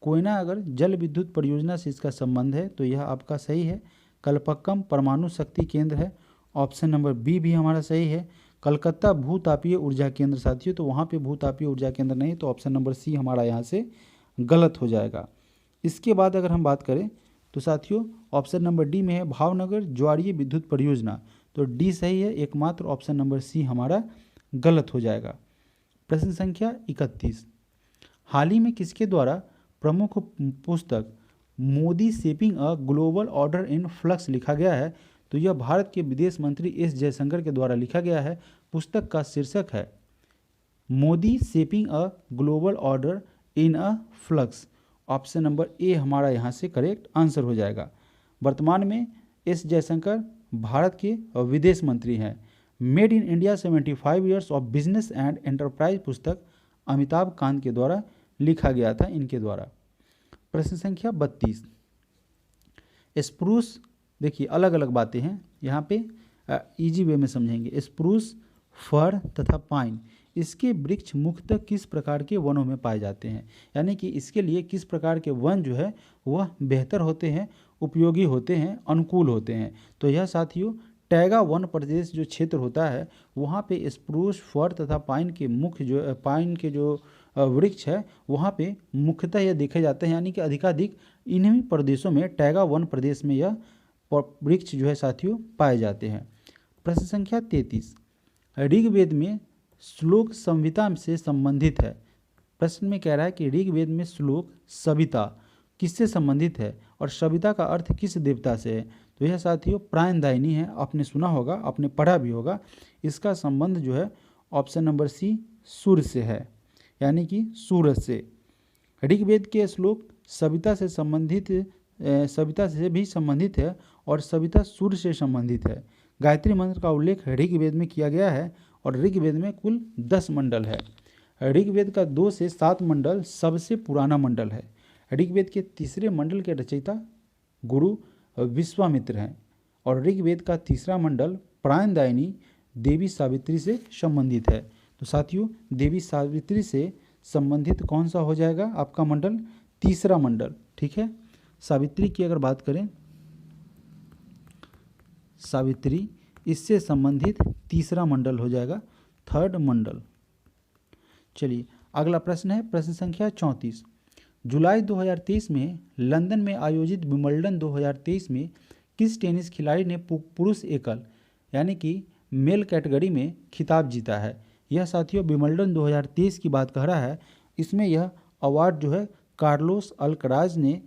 कोयना अगर जल विद्युत परियोजना से इसका संबंध है तो यह आपका सही है। कलपक्कम परमाणु शक्ति केंद्र है, ऑप्शन नंबर बी भी हमारा सही है। कलकत्ता भूतापीय ऊर्जा केंद्र साथियों, तो वहाँ पे भूतापीय ऊर्जा केंद्र नहीं, तो ऑप्शन नंबर सी हमारा यहाँ से गलत हो जाएगा। इसके बाद अगर हम बात करें तो साथियों ऑप्शन नंबर डी में है भावनगर ज्वारीय विद्युत परियोजना, तो डी सही है, एकमात्र ऑप्शन नंबर सी हमारा गलत हो जाएगा। प्रश्न संख्या 31, हाल ही में किसके द्वारा प्रमुख पुस्तक Modi shaping a global order in flux लिखा गया है। तो यह भारत के विदेश मंत्री एस जयशंकर के द्वारा लिखा गया है। पुस्तक का शीर्षक है Modi shaping a global order in a flux. Option number A हमारा यहाँ से करेक्ट आंसर हो जाएगा। वर्तमान में एस जयशंकर भारत के विदेश मंत्री हैं। Made in India 75 years of business and enterprise पुस्तक अमिताभ कांत के द्वारा लिखा गया था, इनके द्वारा। प्रश्न संख्या 32, स्प्रूस, देखिए अलग अलग बातें हैं यहाँ पे, इजी वे में समझेंगे। स्प्रूस, फर तथा पाइन, इसके वृक्ष मुख्यतः किस प्रकार के वनों में पाए जाते हैं, यानी कि इसके लिए किस प्रकार के वन जो है वह बेहतर होते हैं, उपयोगी होते हैं, अनुकूल होते हैं। तो यह साथियों टैगा वन प्रदेश जो क्षेत्र होता है वहाँ पे स्प्रूस, फर तथा पाइन के जो वृक्ष है वहाँ पे मुख्यतः यह देखे जाते हैं, यानी कि अधिकाधिक इन्हीं प्रदेशों में टैगा वन प्रदेश में यह वृक्ष जो है साथियों पाए जाते हैं। प्रश्न संख्या 33, ऋग्वेद में श्लोक संहिता से संबंधित है। प्रश्न में कह रहा है कि ऋग्वेद में श्लोक सविता किससे संबंधित है और सविता का अर्थ किस देवता से है। तो यह साथियों प्राणदायिनी है, आपने सुना होगा, आपने पढ़ा भी होगा। इसका संबंध जो है ऑप्शन नंबर सी सूर्य से है, यानी कि सूरज से। ऋग्वेद के श्लोक सविता से संबंधित सविता से भी संबंधित है और सविता सूर्य से संबंधित है। गायत्री मंत्र का उल्लेख ऋग्वेद में किया गया है और ऋग्वेद में कुल 10 मंडल है। ऋग्वेद का 2 से 7 मंडल सबसे पुराना मंडल है। ऋग्वेद के तीसरे मंडल के रचयिता गुरु विश्वामित्र हैं और ऋग्वेद का तीसरा मंडल प्राणदायिनी देवी सावित्री से संबंधित है। तो साथियों देवी सावित्री से संबंधित कौन सा हो जाएगा आपका मंडल? तीसरा मंडल। ठीक है, सावित्री की अगर बात करें, सावित्री इससे संबंधित तीसरा मंडल हो जाएगा, थर्ड मंडल। चलिए अगला प्रश्न है प्रश्न संख्या 34। जुलाई 2023 में लंदन में आयोजित विंबलडन 2023 में किस टेनिस खिलाड़ी ने पुरुष एकल यानी कि मेल कैटेगरी में खिताब जीता है? यह साथियों विंबलडन 2023 की बात कह रहा है। इसमें यह अवार्ड जो है कार्लोस अल्कराज ने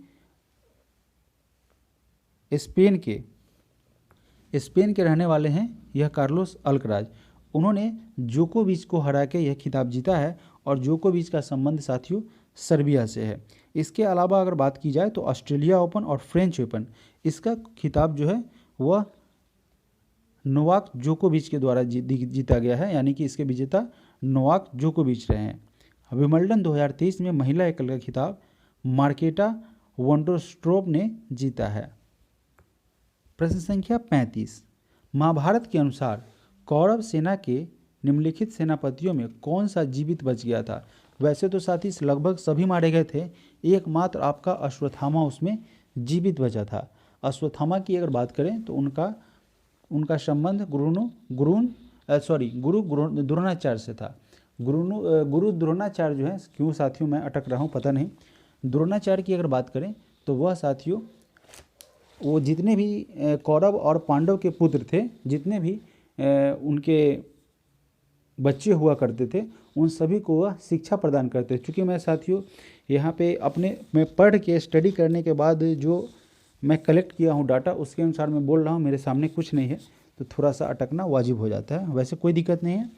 स्पेन के रहने वाले हैं यह कार्लोस अल्कराज। उन्होंने जोकोविच को हरा के यह खिताब जीता है और जोकोविच का संबंध साथियों सर्बिया से है। इसके अलावा अगर बात की जाए तो ऑस्ट्रेलिया ओपन और फ्रेंच ओपन, इसका खिताब जो है वह नोवाक जोकोविच के द्वारा जीता गया है, यानी कि इसके विजेता नोवाक जोकोविच रहे हैं। विंबलडन 2023 में महिला एकल का खिताब मार्केटा वोंडरस्ट्रोप ने जीता है। प्रश्न संख्या 35। महाभारत के अनुसार कौरव सेना के निम्नलिखित सेनापतियों में कौन सा जीवित बच गया था? वैसे तो साथी लगभग सभी मारे गए थे, एकमात्र आपका अश्वत्थामा उसमें जीवित बचा था। अश्वत्थामा की अगर बात करें तो उनका संबंध गुरु द्रोणाचार्य से था। गुरु द्रोणाचार्य जो है, क्यों साथियों मैं अटक रहा हूँ पता नहीं। द्रोणाचार्य की अगर बात करें तो वह साथियों वो जितने भी कौरव और पांडव के पुत्र थे, जितने भी उनके बच्चे हुआ करते थे, उन सभी को वह शिक्षा प्रदान करते। चूँकि मैं साथियों यहाँ पे मैं पढ़ के स्टडी करने के बाद जो मैं कलेक्ट किया हूँ डाटा, उसके अनुसार मैं बोल रहा हूँ, मेरे सामने कुछ नहीं है तो थोड़ा सा अटकना वाजिब हो जाता है। वैसे कोई दिक्कत नहीं है।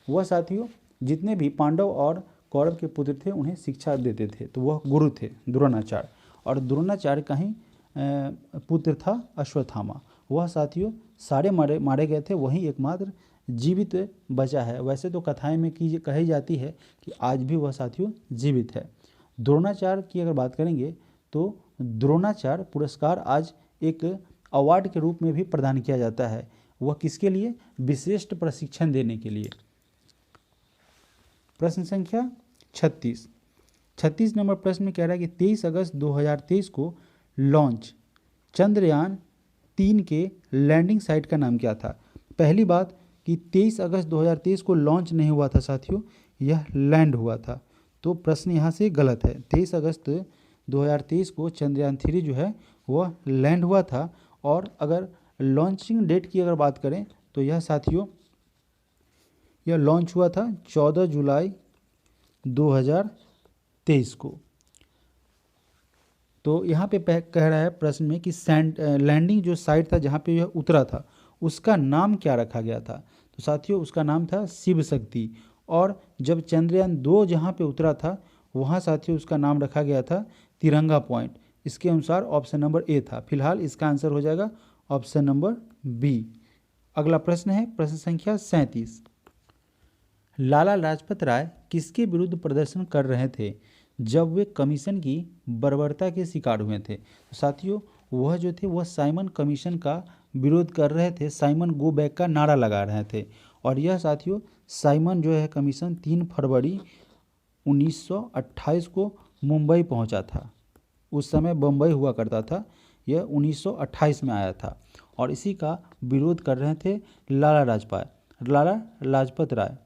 वह साथियों जितने भी पांडव और कौरव के पुत्र थे उन्हें शिक्षा देते थे, तो वह गुरु थे द्रोणाचार्य। और द्रोणाचार्य का ही पुत्र था अश्वत्थामा। वह साथियों सारे मारे गए थे, वही एकमात्र जीवित बचा है। वैसे तो कथाएं में कही जाती है कि आज भी वह साथियों जीवित है। द्रोणाचार्य की अगर बात करेंगे तो द्रोणाचार्य पुरस्कार आज एक अवार्ड के रूप में भी प्रदान किया जाता है। वह किसके लिए? विशिष्ट प्रशिक्षण देने के लिए। प्रश्न संख्या 36 नंबर प्रश्न में कह रहा है कि 23 अगस्त 2023 को लॉन्च चंद्रयान 3 के लैंडिंग साइट का नाम क्या था? पहली बात कि 23 अगस्त 2023 को लॉन्च नहीं हुआ था साथियों, यह लैंड हुआ था। तो प्रश्न यहाँ से गलत है। 23 अगस्त 2023 को चंद्रयान 3 जो है वह लैंड हुआ था। और अगर लॉन्चिंग डेट की अगर बात करें तो यह साथियों यह लॉन्च हुआ था 14 जुलाई 2023 को। तो यहाँ पे कह रहा है प्रश्न में कि लैंडिंग जो साइट था जहाँ पे यह उतरा था उसका नाम क्या रखा गया था? तो साथियों उसका नाम था शिव शक्ति। और जब चंद्रयान 2 जहाँ पे उतरा था वहाँ साथियों उसका नाम रखा गया था तिरंगा पॉइंट। इसके अनुसार ऑप्शन नंबर ए था। फिलहाल इसका आंसर हो जाएगा ऑप्शन नंबर बी। अगला प्रश्न है प्रश्न संख्या 37। लाला लाजपत राय किसके विरुद्ध प्रदर्शन कर रहे थे जब वे कमीशन की बर्बरता के शिकार हुए थे? तो साथियों वह जो थे वह साइमन कमीशन का विरोध कर रहे थे, साइमन गो बैक का नारा लगा रहे थे। और यह साथियों साइमन जो है कमीशन 3 फरवरी 1928 को मुंबई पहुंचा था। उस समय बम्बई हुआ करता था, यह 1928 में आया था। और इसी का विरोध कर रहे थे लाला लाजपत राय,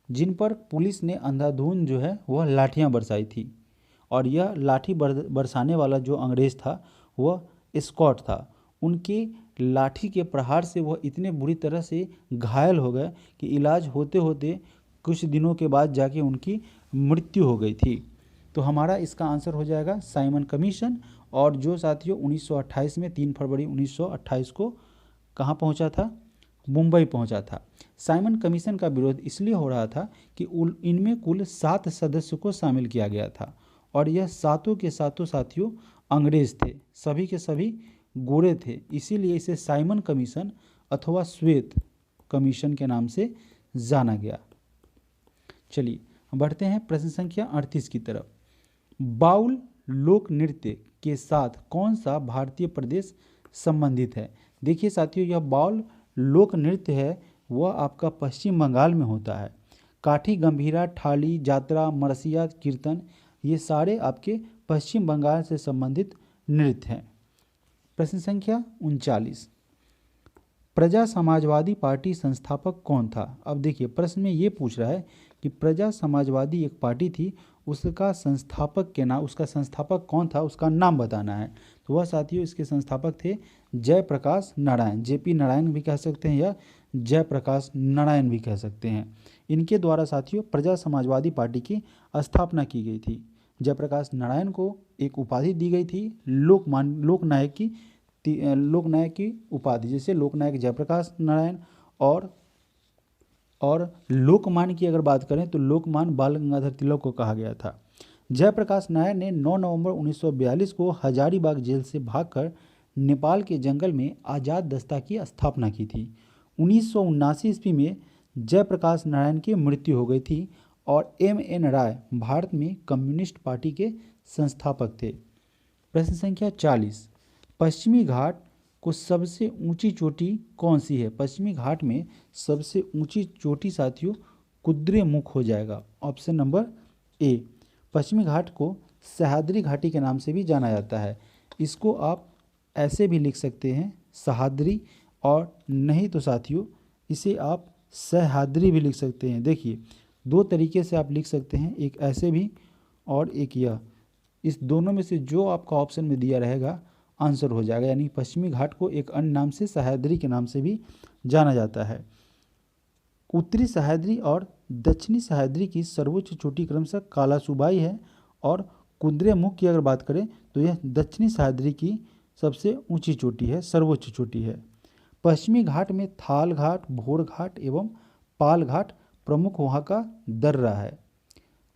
जिन पर पुलिस ने अंधाधुंध जो है वह लाठियां बरसाई थी। और यह लाठी बरसाने वाला जो अंग्रेज़ था वह स्कॉट था। उनके लाठी के प्रहार से वह इतने बुरी तरह से घायल हो गए कि इलाज होते होते कुछ दिनों के बाद जाके उनकी मृत्यु हो गई थी। तो हमारा इसका आंसर हो जाएगा साइमन कमीशन। और जो साथियों 1928 में 3 फरवरी 1928 को कहाँ पहुँचा था? मुंबई पहुँचा था। साइमन कमीशन का विरोध इसलिए हो रहा था कि इनमें कुल 7 सदस्य को शामिल किया गया था और यह सातों के सातों साथियों अंग्रेज थे, सभी के सभी गोरे थे। इसीलिए इसे साइमन कमीशन अथवा श्वेत कमीशन के नाम से जाना गया। चलिए बढ़ते हैं प्रश्न संख्या 38 की तरफ। बाउल लोक नृत्य के साथ कौन सा भारतीय प्रदेश संबंधित है? देखिए साथियों, यह बाउल लोक नृत्य है वह आपका पश्चिम बंगाल में होता है। काठी, गंभीरा, ठाली, जात्रा, मरसिया, कीर्तन, ये सारे आपके पश्चिम बंगाल से संबंधित नृत्य हैं। प्रश्न संख्या 39। प्रजा समाजवादी पार्टी संस्थापक कौन था? अब देखिए प्रश्न में ये पूछ रहा है कि प्रजा समाजवादी एक पार्टी थी, उसका संस्थापक कौन था, उसका नाम बताना है। तो वह साथियों इसके संस्थापक थे जयप्रकाश नारायण, जेपी नारायण भी कह सकते हैं या जयप्रकाश नारायण भी कह सकते हैं। इनके द्वारा साथियों प्रजा समाजवादी पार्टी की स्थापना की गई थी। जयप्रकाश नारायण को एक उपाधि दी गई थी लोकनायक की उपाधि, जैसे लोकनायक जयप्रकाश नारायण। और लोकमान्य की अगर बात करें तो लोकमान्य बाल गंगाधर तिलक को कहा गया था। जयप्रकाश नारायण ने 9 नवंबर 1942 को हजारीबाग जेल से भागकर नेपाल के जंगल में आज़ाद दस्ता की स्थापना की थी। 1979 ईस्वी में जयप्रकाश नारायण की मृत्यु हो गई थी और M.N. राय भारत में कम्युनिस्ट पार्टी के संस्थापक थे। प्रश्न संख्या 40। पश्चिमी घाट को सबसे ऊंची चोटी कौन सी है? पश्चिमी घाट में सबसे ऊंची चोटी साथियों कुद्रेमुख हो जाएगा, ऑप्शन नंबर ए। पश्चिमी घाट को सह्याद्री घाटी के नाम से भी जाना जाता है। इसको आप ऐसे भी लिख सकते हैं सह्याद्री, और नहीं तो साथियों इसे आप सह्याद्री भी लिख सकते हैं। देखिए 2 तरीके से आप लिख सकते हैं, एक ऐसे भी और एक यह। इस दोनों में से जो आपका ऑप्शन में दिया रहेगा आंसर हो जाएगा। यानी पश्चिमी घाट को एक अन्य नाम से सह्याद्री के नाम से भी जाना जाता है। उत्तरी सह्याद्री और दक्षिणी सह्याद्री की सर्वोच्च चोटी क्रमशः कालासुबाई है और कुद्रेमुख की अगर बात करें तो यह दक्षिणी सह्याद्री की सबसे ऊंची चोटी है, सर्वोच्च चोटी है। पश्चिमी घाट में थाल घाट, भोर घाट एवं पाल घाट प्रमुख वहाँ का दर्रा है।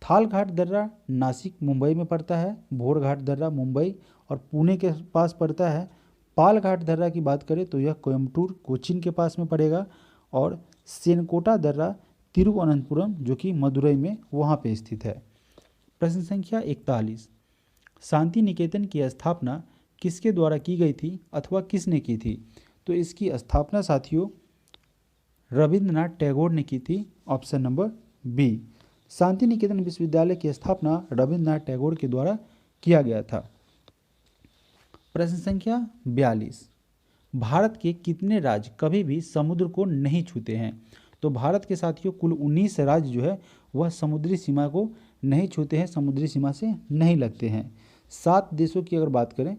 थाल घाट दर्रा नासिक मुंबई में पड़ता है। भोर घाट दर्रा मुंबई और पुणे के पास पड़ता है। पाल घाट दर्रा की बात करें तो यह कोयम्बटूर कोचीन के पास में पड़ेगा। और सेनकोटा दर्रा तिरुवनंतपुरम जो कि मदुरई में वहाँ पे स्थित है। प्रश्न संख्या 41। शांति निकेतन की स्थापना किसके द्वारा की गई थी अथवा किसने की थी? तो इसकी स्थापना साथियों रविंद्रनाथ टैगोर ने की थी, option number B. Shanti Niketan विश्वविद्यालय की स्थापना रविंद्रनाथ टैगोर के द्वारा किया गया था। प्रश्न संख्या 42। भारत के कितने राज्य कभी भी समुद्र को नहीं छूते हैं? तो भारत के साथियों कुल 19 राज्य जो है वह समुद्री सीमा को नहीं छूते हैं, समुद्री सीमा से नहीं लगते हैं। 7 देशों की अगर बात करें,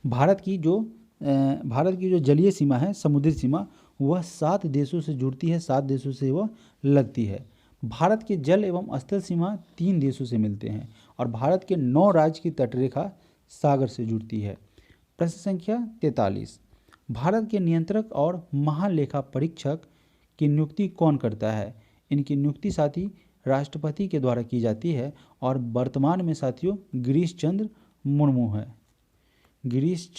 भारत की जो जलीय सीमा है, समुद्री सीमा, वह 7 देशों से जुड़ती है, 7 देशों से वह लगती है। भारत के जल एवं स्थल सीमा 3 देशों से मिलते हैं और भारत के 9 राज्य की तटरेखा सागर से जुड़ती है। प्रश्न संख्या 43। भारत के नियंत्रक और महालेखा परीक्षक की नियुक्ति कौन करता है? इनकी नियुक्ति साथी राष्ट्रपति के द्वारा की जाती है और वर्तमान में साथियों गिरीश चंद्र मुर्मू है। गिरीश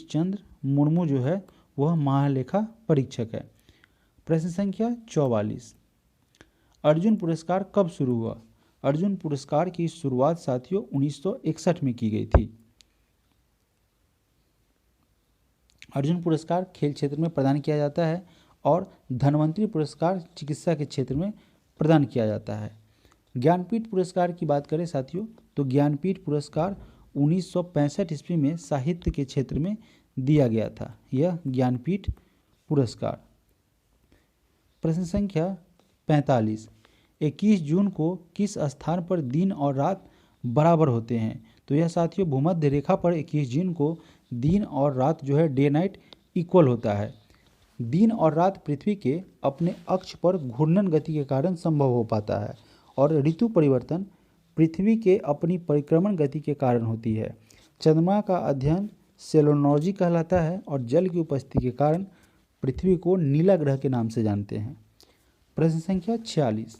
चंद्र मुर्मू जो है वह महालेखा परीक्षक है। प्रश्न संख्या 44। अर्जुन पुरस्कार कब शुरू हुआ? अर्जुन पुरस्कार की शुरुआत साथियों 1961 में की गई थी। अर्जुन पुरस्कार खेल क्षेत्र में प्रदान किया जाता है और धन्वंतरी पुरस्कार चिकित्सा के क्षेत्र में प्रदान किया जाता है। ज्ञानपीठ पुरस्कार की बात करें साथियों तो ज्ञानपीठ पुरस्कार 1965 ईस्वी में साहित्य के क्षेत्र में दिया गया था, यह ज्ञानपीठ पुरस्कार। प्रश्न संख्या 45। 21 जून को किस स्थान पर दिन और रात बराबर होते हैं? तो यह साथियों भूमध्य रेखा पर 21 जून को दिन और रात जो है डे नाइट इक्वल होता है। दिन और रात पृथ्वी के अपने अक्ष पर घूर्णन गति के कारण संभव हो पाता है और ऋतु परिवर्तन पृथ्वी के अपनी परिक्रमण गति के कारण होती है। चंद्रमा का अध्ययन सेलेनोलॉजी कहलाता है और जल की उपस्थिति के कारण पृथ्वी को नीला ग्रह के नाम से जानते हैं। प्रश्न संख्या 46,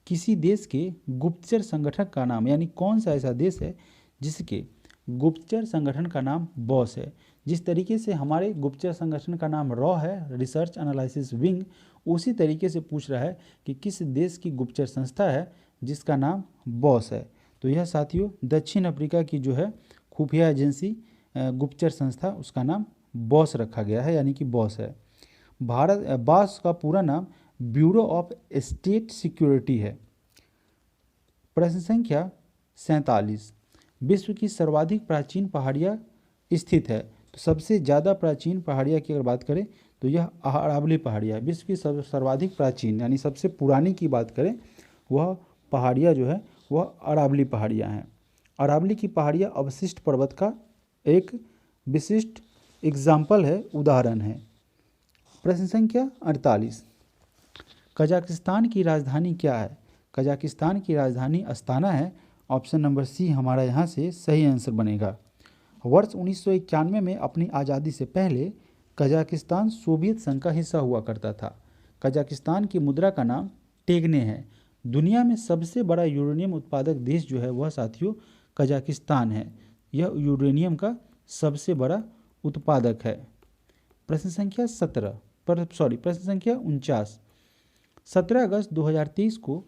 किसी देश के गुप्तचर संगठन का नाम, यानी कौन सा ऐसा देश है जिसके गुप्तचर संगठन का नाम बॉस है। जिस तरीके से हमारे गुप्तचर संगठन का नाम रॉ है, रिसर्च एनालिसिस विंग, उसी तरीके से पूछ रहा है कि किस देश की गुप्तचर संस्था है जिसका नाम बॉस है। तो यह साथियों दक्षिण अफ्रीका की जो है खुफिया एजेंसी गुप्तचर संस्था, उसका नाम बॉस रखा गया है, यानी कि बॉस है। बॉस का पूरा नाम ब्यूरो ऑफ स्टेट सिक्योरिटी है। प्रश्न संख्या 47, विश्व की सर्वाधिक प्राचीन पहाड़ियाँ स्थित है। तो सबसे ज़्यादा प्राचीन पहाड़ियाँ की अगर बात करें तो यह अरावली पहाड़ियाँ, विश्व की सर्वाधिक प्राचीन यानी सबसे पुरानी की बात करें वह पहाड़ियाँ जो है वह अरावली पहाड़ियाँ हैं। अरावली की पहाड़ियाँ अवशिष्ट पर्वत का एक विशिष्ट एग्जाम्पल है, उदाहरण है। प्रश्न संख्या 48, कजाकिस्तान की राजधानी क्या है। कजाकिस्तान की राजधानी अस्ताना है। ऑप्शन नंबर सी हमारा यहाँ से सही आंसर बनेगा। वर्ष 1991 में अपनी आज़ादी से पहले कजाकिस्तान सोवियत संघ का हिस्सा हुआ करता था। कजाकिस्तान की मुद्रा का नाम टेगने है। दुनिया में सबसे बड़ा यूरेनियम उत्पादक देश जो है वह साथियों कजाकिस्तान है। यह यूरेनियम का सबसे बड़ा उत्पादक है। प्रश्न संख्या 49, 17 अगस्त 2023 को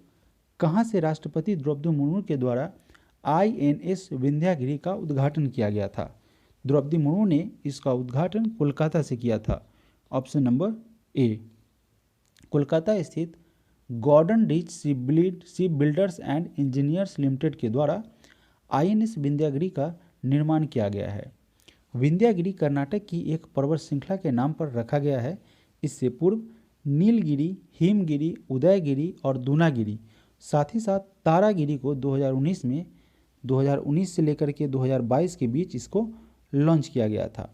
कहाँ से राष्ट्रपति द्रौपदी मुर्मू के द्वारा INS विंध्यागिरी का उद्घाटन किया गया था। द्रौपदी मुर्मू ने इसका उद्घाटन कोलकाता से किया था। ऑप्शन नंबर ए, कोलकाता स्थित Garden Reach ship builders and engineers limited के द्वारा INS विंध्यागिरी का निर्माण किया गया है। विंध्यागिरी कर्नाटक की एक पर्वत श्रृंखला के नाम पर रखा गया है। इससे पूर्व नीलगिरी, हिमगिरी, उदयगिरी और दूनागिरी, साथ ही साथ तारागिरी को 2019 से लेकर के 2022 के बीच इसको लॉन्च किया गया था।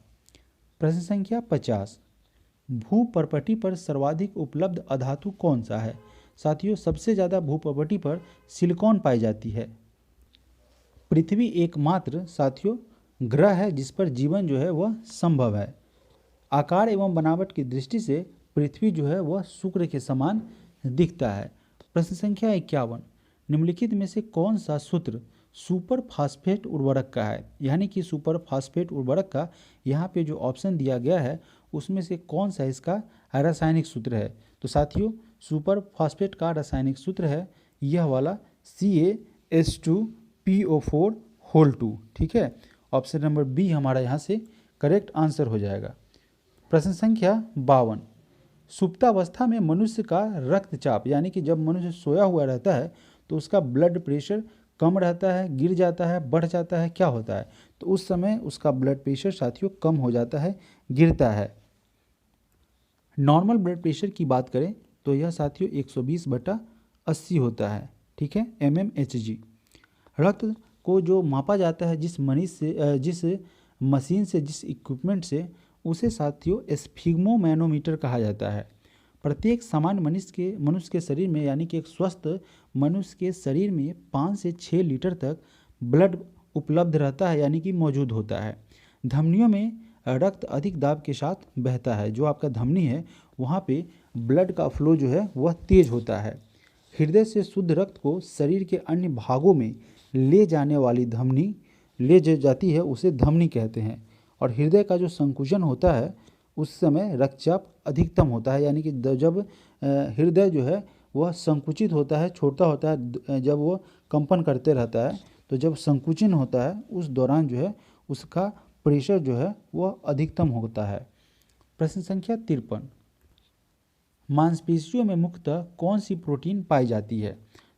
प्रश्न संख्या 50, भूपर्पटी पर सर्वाधिक उपलब्ध अधातु कौन सा है। साथियों सबसे ज़्यादा भूपर्पटी पर सिलिकॉन पाई जाती है। पृथ्वी एकमात्र साथियों ग्रह है जिस पर जीवन जो है वह संभव है। आकार एवं बनावट की दृष्टि से पृथ्वी जो है वह शुक्र के समान दिखता है। प्रश्न संख्या 51, निम्नलिखित में से कौन सा सूत्र सुपर फास्फेट उर्वरक का है। यानी कि सुपर फास्फेट उर्वरक का यहाँ पे जो ऑप्शन दिया गया है उसमें से कौन सा इसका रासायनिक सूत्र है। तो साथियों सुपर फास्फेट का रासायनिक सूत्र है यह वाला CaH2PO4 ठीक है। ऑप्शन नंबर बी हमारा यहाँ से करेक्ट आंसर हो जाएगा। प्रश्न संख्या 52, सुप्तावस्था में मनुष्य का रक्तचाप, यानी कि जब मनुष्य सोया हुआ रहता है तो उसका ब्लड प्रेशर कम रहता है, गिर जाता है, बढ़ जाता है, क्या होता है। तो उस समय उसका ब्लड प्रेशर साथियों कम हो जाता है, गिरता है। नॉर्मल ब्लड प्रेशर की बात करें तो यह साथियों 120/80 होता है, ठीक है, mmHg। रक्त को जो मापा जाता है जिस मशीन से, जिस इक्विपमेंट से, उसे साथियों स्फिग्मोमैनोमीटर कहा जाता है। प्रत्येक सामान्य मनुष्य के शरीर में, यानी कि एक स्वस्थ मनुष्य के शरीर में 5 से 6 लीटर तक ब्लड उपलब्ध रहता है, यानी कि मौजूद होता है। धमनियों में रक्त अधिक दाब के साथ बहता है। जो आपका धमनी है वहाँ पे ब्लड का फ्लो जो है वह तेज होता है। हृदय से शुद्ध रक्त को शरीर के अन्य भागों में ले जाने वाली धमनी ले जाती है, उसे धमनी कहते हैं। और हृदय का जो संकुचन होता है उस समय रक्तचाप अधिकतम होता है, यानी कि जब हृदय जो है वह संकुचित होता है, छोटा होता है, जब वह कंपन करते रहता है, तो जब संकुचन होता है उस दौरान जो है उसका प्रेशर जो है वह अधिकतम होता है। प्रश्न संख्या 53, मांसपेशियों में मुख्यतः कौन सी प्रोटीन पाई जाती है।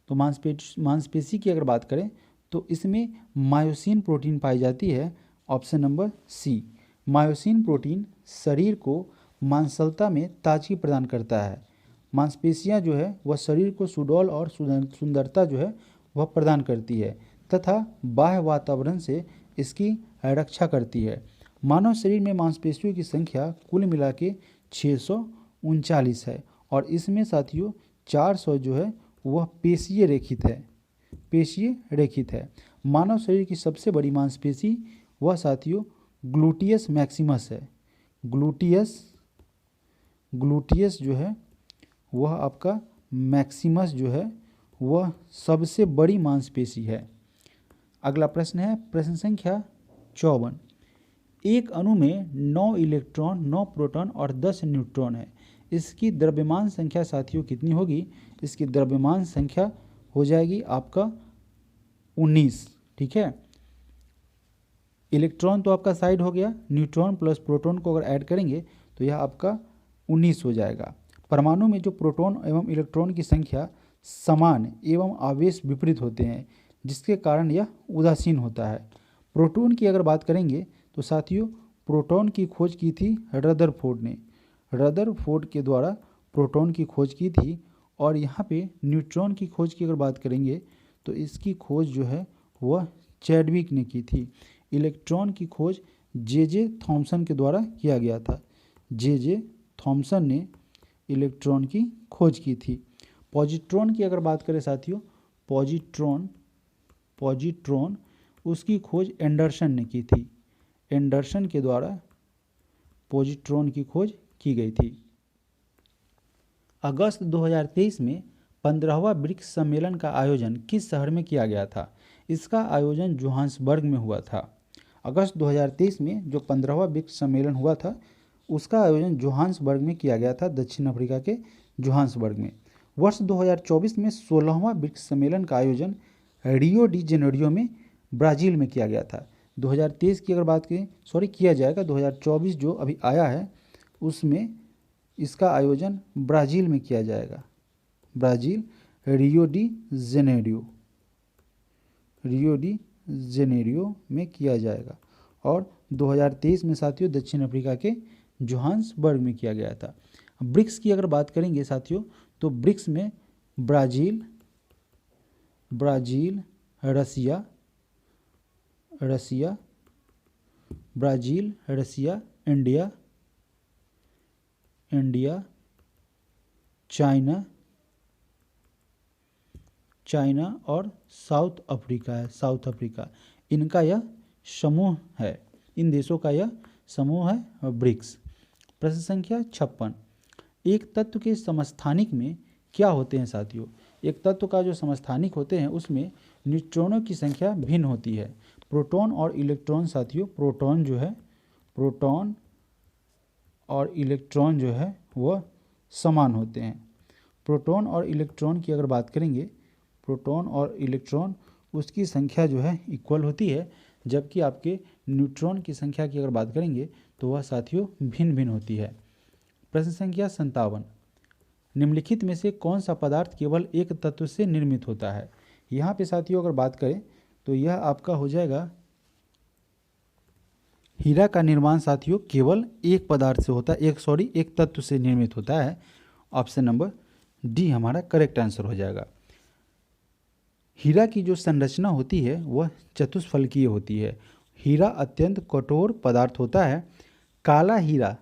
तो मांसपेशी की अगर बात करें तो इसमें मायोसिन प्रोटीन पाई जाती है। Option number C, myosin protein शरीर को मांसलता में ताजगी प्रदान करता है। मांसपेशियां जो है वह शरीर को सुडौल और सुंदरता जो है वह प्रदान करती है तथा बाह्य वातावरण से इसकी रक्षा करती है। मानव शरीर में मांसपेशियों की संख्या कुल मिला के 639 है। और इसमें साथियों 400 जो है वह पेशीय रेखित है, पेशीय रेखित है। मानव शरीर की सबसे बड़ी मांसपेशी वह साथियों ग्लूटियस मैक्सिमस है। ग्लूटियस जो है वह आपका मैक्सिमस जो है वह सबसे बड़ी मांसपेशी है। अगला प्रश्न है प्रश्न संख्या 54। एक अणु में 9 इलेक्ट्रॉन, 9 प्रोटॉन और 10 न्यूट्रॉन है। इसकी द्रव्यमान संख्या साथियों कितनी होगी? इसकी द्रव्यमान संख्या हो जाएगी आपका 19। ठीक है, इलेक्ट्रॉन तो आपका साइड हो गया, न्यूट्रॉन प्लस प्रोटॉन को अगर ऐड करेंगे तो यह आपका 19 हो जाएगा। परमाणु में जो प्रोटॉन एवं इलेक्ट्रॉन की संख्या समान एवं आवेश विपरीत होते हैं, जिसके कारण यह उदासीन होता है। प्रोटॉन की अगर बात करेंगे तो साथियों प्रोटॉन की खोज की थी रदरफोर्ड ने, रदरफोर्ड के द्वारा प्रोटॉन की खोज की थी। और यहाँ पे न्यूट्रॉन की खोज की अगर बात करेंगे तो इसकी खोज जो है वह चैडविक ने की थी। इलेक्ट्रॉन की खोज जे थॉमसन के द्वारा किया गया था। जे थॉमसन ने इलेक्ट्रॉन की खोज की थी। पॉजिट्रॉन की अगर बात करें साथियों, पॉजिट्रॉन उसकी खोज एंडरसन ने की थी। एंडरसन के द्वारा पॉजिट्रॉन की खोज की गई थी। अगस्त 2023 में 15वां ब्रिक्स सम्मेलन का आयोजन किस शहर में किया गया था? इसका आयोजन जोहान्सबर्ग में हुआ था। अगस्त 2023 में जो 15वां ब्रिक्स सम्मेलन हुआ था उसका आयोजन जोहान्सबर्ग में किया गया था, दक्षिण अफ्रीका के जोहान्सबर्ग में। वर्ष 2024 में 16वां ब्रिक्स सम्मेलन का आयोजन रियो डी जेनेरियो में ब्राज़ील में किया गया था। 2023 की अगर बात करें किया जाएगा, 2024 जो अभी आया है उसमें इसका आयोजन ब्राज़ील में किया जाएगा। ब्राज़ील रियो डी जेनेरियो में किया जाएगा। और 2023 में साथियों दक्षिण अफ्रीका के जोहान्सबर्ग में किया गया था। ब्रिक्स की अगर बात करेंगे साथियों तो ब्रिक्स में ब्राज़ील, रसिया, इंडिया, चाइना और साउथ अफ्रीका, इनका यह समूह है, इन देशों का यह समूह है ब्रिक्स। प्रश्न संख्या 56। एक तत्व के समस्थानिक में क्या होते हैं साथियों? एक तत्व का जो समस्थानिक होते हैं उसमें न्यूट्रॉनों की संख्या भिन्न होती है। प्रोटॉन और इलेक्ट्रॉन साथियों, प्रोटॉन और इलेक्ट्रॉन जो है वह समान होते हैं। प्रोटॉन और इलेक्ट्रॉन की अगर बात करेंगे, प्रोटॉन और इलेक्ट्रॉन उसकी संख्या जो है इक्वल होती है, जबकि आपके न्यूट्रॉन की संख्या की अगर बात करेंगे तो वह साथियों भिन्न भिन्न होती है। प्रश्न संख्या 57। निम्नलिखित में से कौन सा पदार्थ केवल एक तत्व से निर्मित होता है? यहाँ पे साथियों अगर बात करें तो यह आपका हो जाएगा हीरा का निर्माण साथियों केवल एक पदार्थ से होता है, एक तत्व से निर्मित होता है। ऑप्शन नंबर डी हमारा करेक्ट आंसर हो जाएगा। हीरा की जो संरचना होती है वह चतुष्फलकीय होती है। हीरा अत्यंत कठोर पदार्थ होता है। काला हीरा,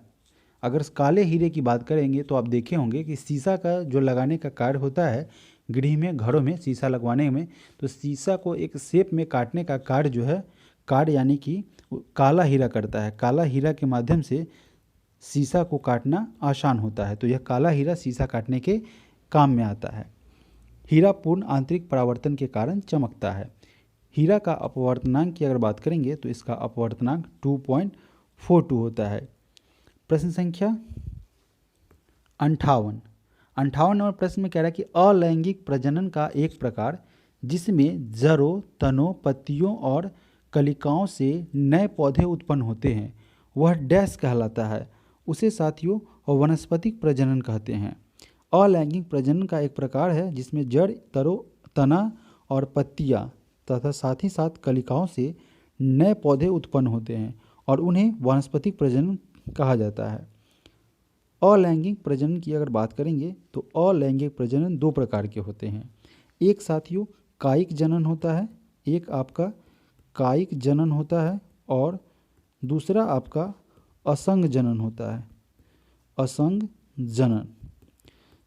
अगर काले हीरे की बात करेंगे तो आप देखे होंगे कि शीशा का जो लगाने का कार्य होता है गृह में, घरों में शीशा लगवाने में, तो शीशा को एक शेप में काटने का कार्य जो है यानी कि काला हीरा करता है। काला हीरा के माध्यम से शीशा को काटना आसान होता है, तो यह काला हीरा शीशा काटने के काम में आता है। हीरा पूर्ण आंतरिक परावर्तन के कारण चमकता है। हीरा का अपवर्तनांक की अगर बात करेंगे तो इसका अपवर्तनांक 2.42 होता है। प्रश्न संख्या 58 नंबर प्रश्न में कह रहा है कि अलैंगिक प्रजनन का एक प्रकार जिसमें जड़ों, तनों, पत्तियों और कलिकाओं से नए पौधे उत्पन्न होते हैं वह डैश कहलाता है। उसे साथियों वनस्पतिक प्रजनन कहते हैं। अलैंगिक प्रजनन का एक प्रकार है जिसमें जड़, तना और पत्तियां तथा साथ ही साथ कलिकाओं से नए पौधे उत्पन्न होते हैं और उन्हें वानस्पतिक प्रजनन कहा जाता है। अलैंगिक प्रजनन की अगर बात करेंगे तो अलैंगिक प्रजनन दो प्रकार के होते हैं। एक साथियों कायिक जनन होता है, एक आपका कायिक जनन होता है और दूसरा आपका असंग जनन होता है। असंग जनन।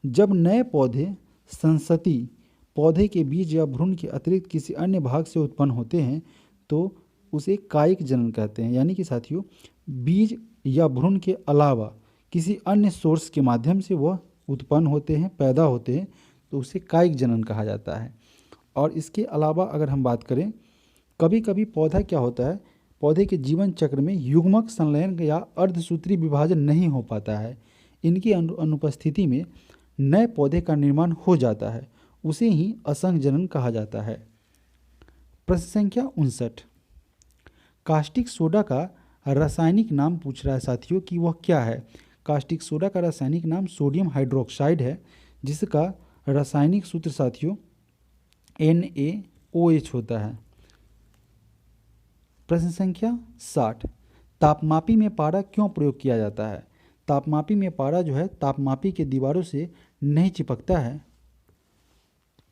जब नए पौधे संसति पौधे के बीज या भ्रूण के अतिरिक्त किसी अन्य भाग से उत्पन्न होते हैं तो उसे कायिक जनन कहते हैं। यानी कि साथियों, बीज या भ्रूण के अलावा किसी अन्य सोर्स के माध्यम से वह उत्पन्न होते हैं, पैदा होते हैं, तो उसे कायिक जनन कहा जाता है। और इसके अलावा अगर हम बात करें, कभी कभी पौधा क्या होता है, पौधे के जीवन चक्र में युग्मक संलयन या अर्धसूत्री विभाजन नहीं हो पाता है। इनकी अनुपस्थिति में नए पौधे का निर्माण हो जाता है, उसे ही असंग जनन कहा जाता है। प्रश्न संख्या 59, कास्टिक सोडा का रासायनिक नाम पूछ रहा है साथियों कि वह क्या है। कास्टिक सोडा का रासायनिक नाम सोडियम हाइड्रोक्साइड है, जिसका रासायनिक सूत्र साथियों NaOH होता है। प्रश्न संख्या 60, तापमापी में पारा क्यों प्रयोग किया जाता है। तापमापी में पारा जो है तापमापी के दीवारों से नहीं चिपकता है।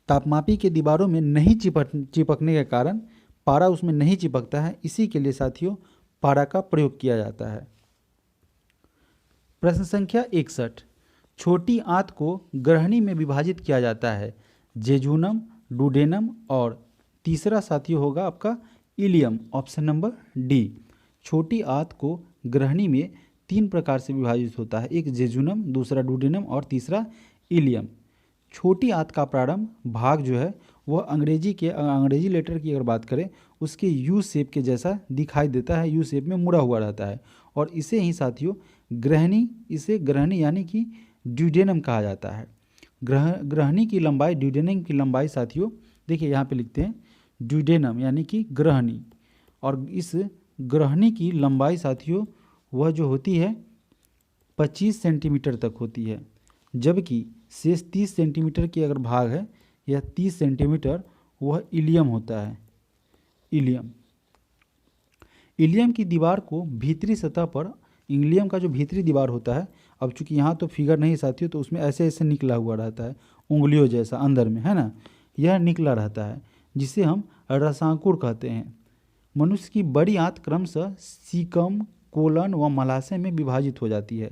तापमापी के दीवारों में नहीं चिपकने के कारण पारा उसमें नहीं चिपकता है, इसी के लिए साथियों पारा का प्रयोग किया जाता है। प्रश्न संख्या 61, छोटी आंत को ग्रहणी में विभाजित किया जाता है, जेजुनम, डुडेनम और तीसरा साथियों होगा आपका इलियम, ऑप्शन नंबर डी। छोटी आंत को ग्रहणी में 3 प्रकार से विभाजित होता है, एक जेजुनम, दूसरा डुडेनम और तीसरा इलियम। छोटी आंत का प्रारंभ भाग जो है वह अंग्रेजी लेटर की अगर बात करें उसके यू शेप के जैसा दिखाई देता है, यू शेप में मुड़ा हुआ रहता है, और इसे ही साथियों ग्रहणी यानी कि ड्यूडेनम कहा जाता है। ग्रहणी की लंबाई, ड्यूडेनम की लंबाई साथियों देखिए यहाँ पे लिखते हैं ड्यूडेनम यानी कि ग्रहणी, और इस ग्रहणी की लंबाई साथियों वह जो होती है 25 सेंटीमीटर तक होती है, जबकि शेष 30 सेंटीमीटर की अगर भाग है या 30 सेंटीमीटर वह इलियम होता है। इलियम की दीवार को भीतरी सतह पर, इलियम का जो भीतरी दीवार होता है, अब चूंकि यहाँ तो फिगर नहीं साथियों तो उसमें ऐसे ऐसे निकला हुआ रहता है, उंगलियों जैसा अंदर में है ना, यह निकला रहता है जिसे हम रसांकुर कहते हैं। मनुष्य की बड़ी आंत क्रमशः सीकम, कोलन व मलाशय में विभाजित हो जाती है।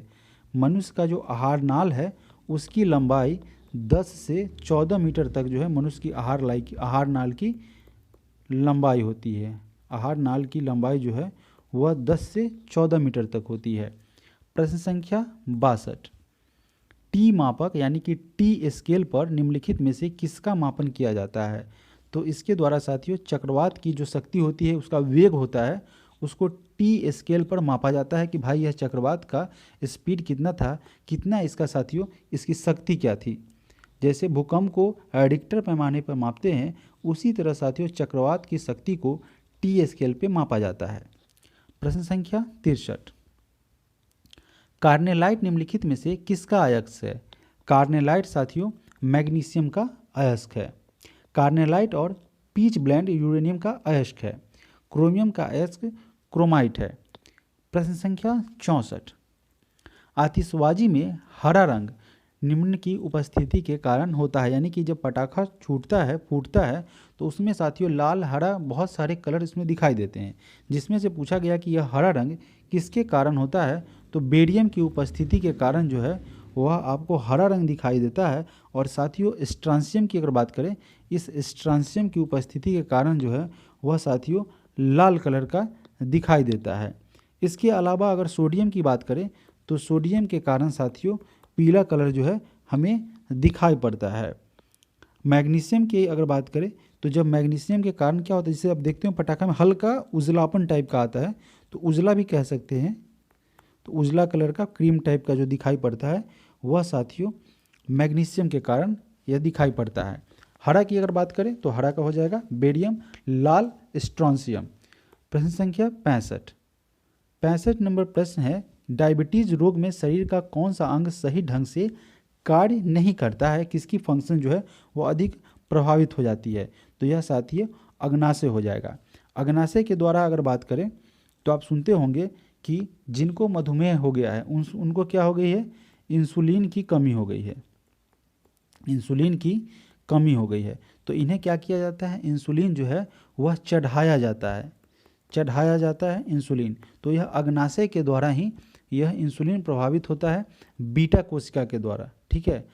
मनुष्य का जो आहार नाल है उसकी लंबाई 10 से 14 मीटर तक जो है मनुष्य की आहार नाल की लंबाई होती है। आहार नाल की लंबाई जो है वह 10 से 14 मीटर तक होती है। प्रश्न संख्या 62, टी मापक यानी कि टी स्केल पर निम्नलिखित में से किसका मापन किया जाता है। तो इसके द्वारा साथियों चक्रवात की जो शक्ति होती है, उसका वेग होता है, उसको टी स्केल पर मापा जाता है कि भाई यह चक्रवात का स्पीड कितना था, कितना इसका साथियों इसकी शक्ति क्या थी। जैसे भूकंप को रिक्टर पैमाने पर मापते हैं, उसी तरह साथियों चक्रवात की शक्ति को टी स्केल पे मापा जाता है। प्रश्न संख्या 63, कार्नेलाइट निम्नलिखित में से किसका अयस्क है। कार्नेलाइट साथियों मैग्नीशियम का अयस्क है। कार्नेलाइट और पीच ब्लेंड यूरेनियम का अयस्क है। क्रोमियम का अयस्क क्रोमाइट है। प्रश्न संख्या 64, आतिशबाजी में हरा रंग निम्न की उपस्थिति के कारण होता है। यानी कि जब पटाखा फूटता है तो उसमें साथियों लाल, हरा बहुत सारे कलर इसमें दिखाई देते हैं, जिसमें से पूछा गया कि यह हरा रंग किसके कारण होता है। तो बेरियम की उपस्थिति के कारण जो है वह आपको हरा रंग दिखाई देता है। और साथियों स्ट्रांसियम की अगर बात करें, इस स्ट्रांसियम की उपस्थिति के कारण जो है वह साथियों लाल कलर का दिखाई देता है। इसके अलावा अगर सोडियम की बात करें तो सोडियम के कारण साथियों पीला कलर जो है हमें दिखाई पड़ता है। मैग्नीशियम की अगर बात करें तो जब मैग्नीशियम के कारण क्या होता है, जैसे आप देखते हो पटाखा में हल्का उजलापन टाइप का आता है, तो उजला भी कह सकते हैं, तो उजला कलर का क्रीम टाइप का जो दिखाई पड़ता है वह साथियों मैग्नीशियम के कारण यह दिखाई पड़ता है। हरा की अगर बात करें तो हरा का हो जाएगा बेरियम, लाल स्ट्रॉन्सियम। प्रश्न संख्या 65 नंबर प्रश्न है, डायबिटीज रोग में शरीर का कौन सा अंग सही ढंग से कार्य नहीं करता है, किसकी फंक्शन जो है वो अधिक प्रभावित हो जाती है। तो यह साथियों अग्नाशय हो जाएगा। अग्नाशय के द्वारा अगर बात करें तो आप सुनते होंगे कि जिनको मधुमेह हो गया है उनको क्या हो गई है, इंसुलिन की कमी हो गई है। इंसुलिन की कमी हो गई है तो इन्हें क्या किया जाता है, इंसुलिन जो है वह चढ़ाया जाता है इंसुलिन। तो यह अग्नाशय के द्वारा ही यह इंसुलिन प्रभावित होता है बीटा कोशिका के द्वारा, ठीक है,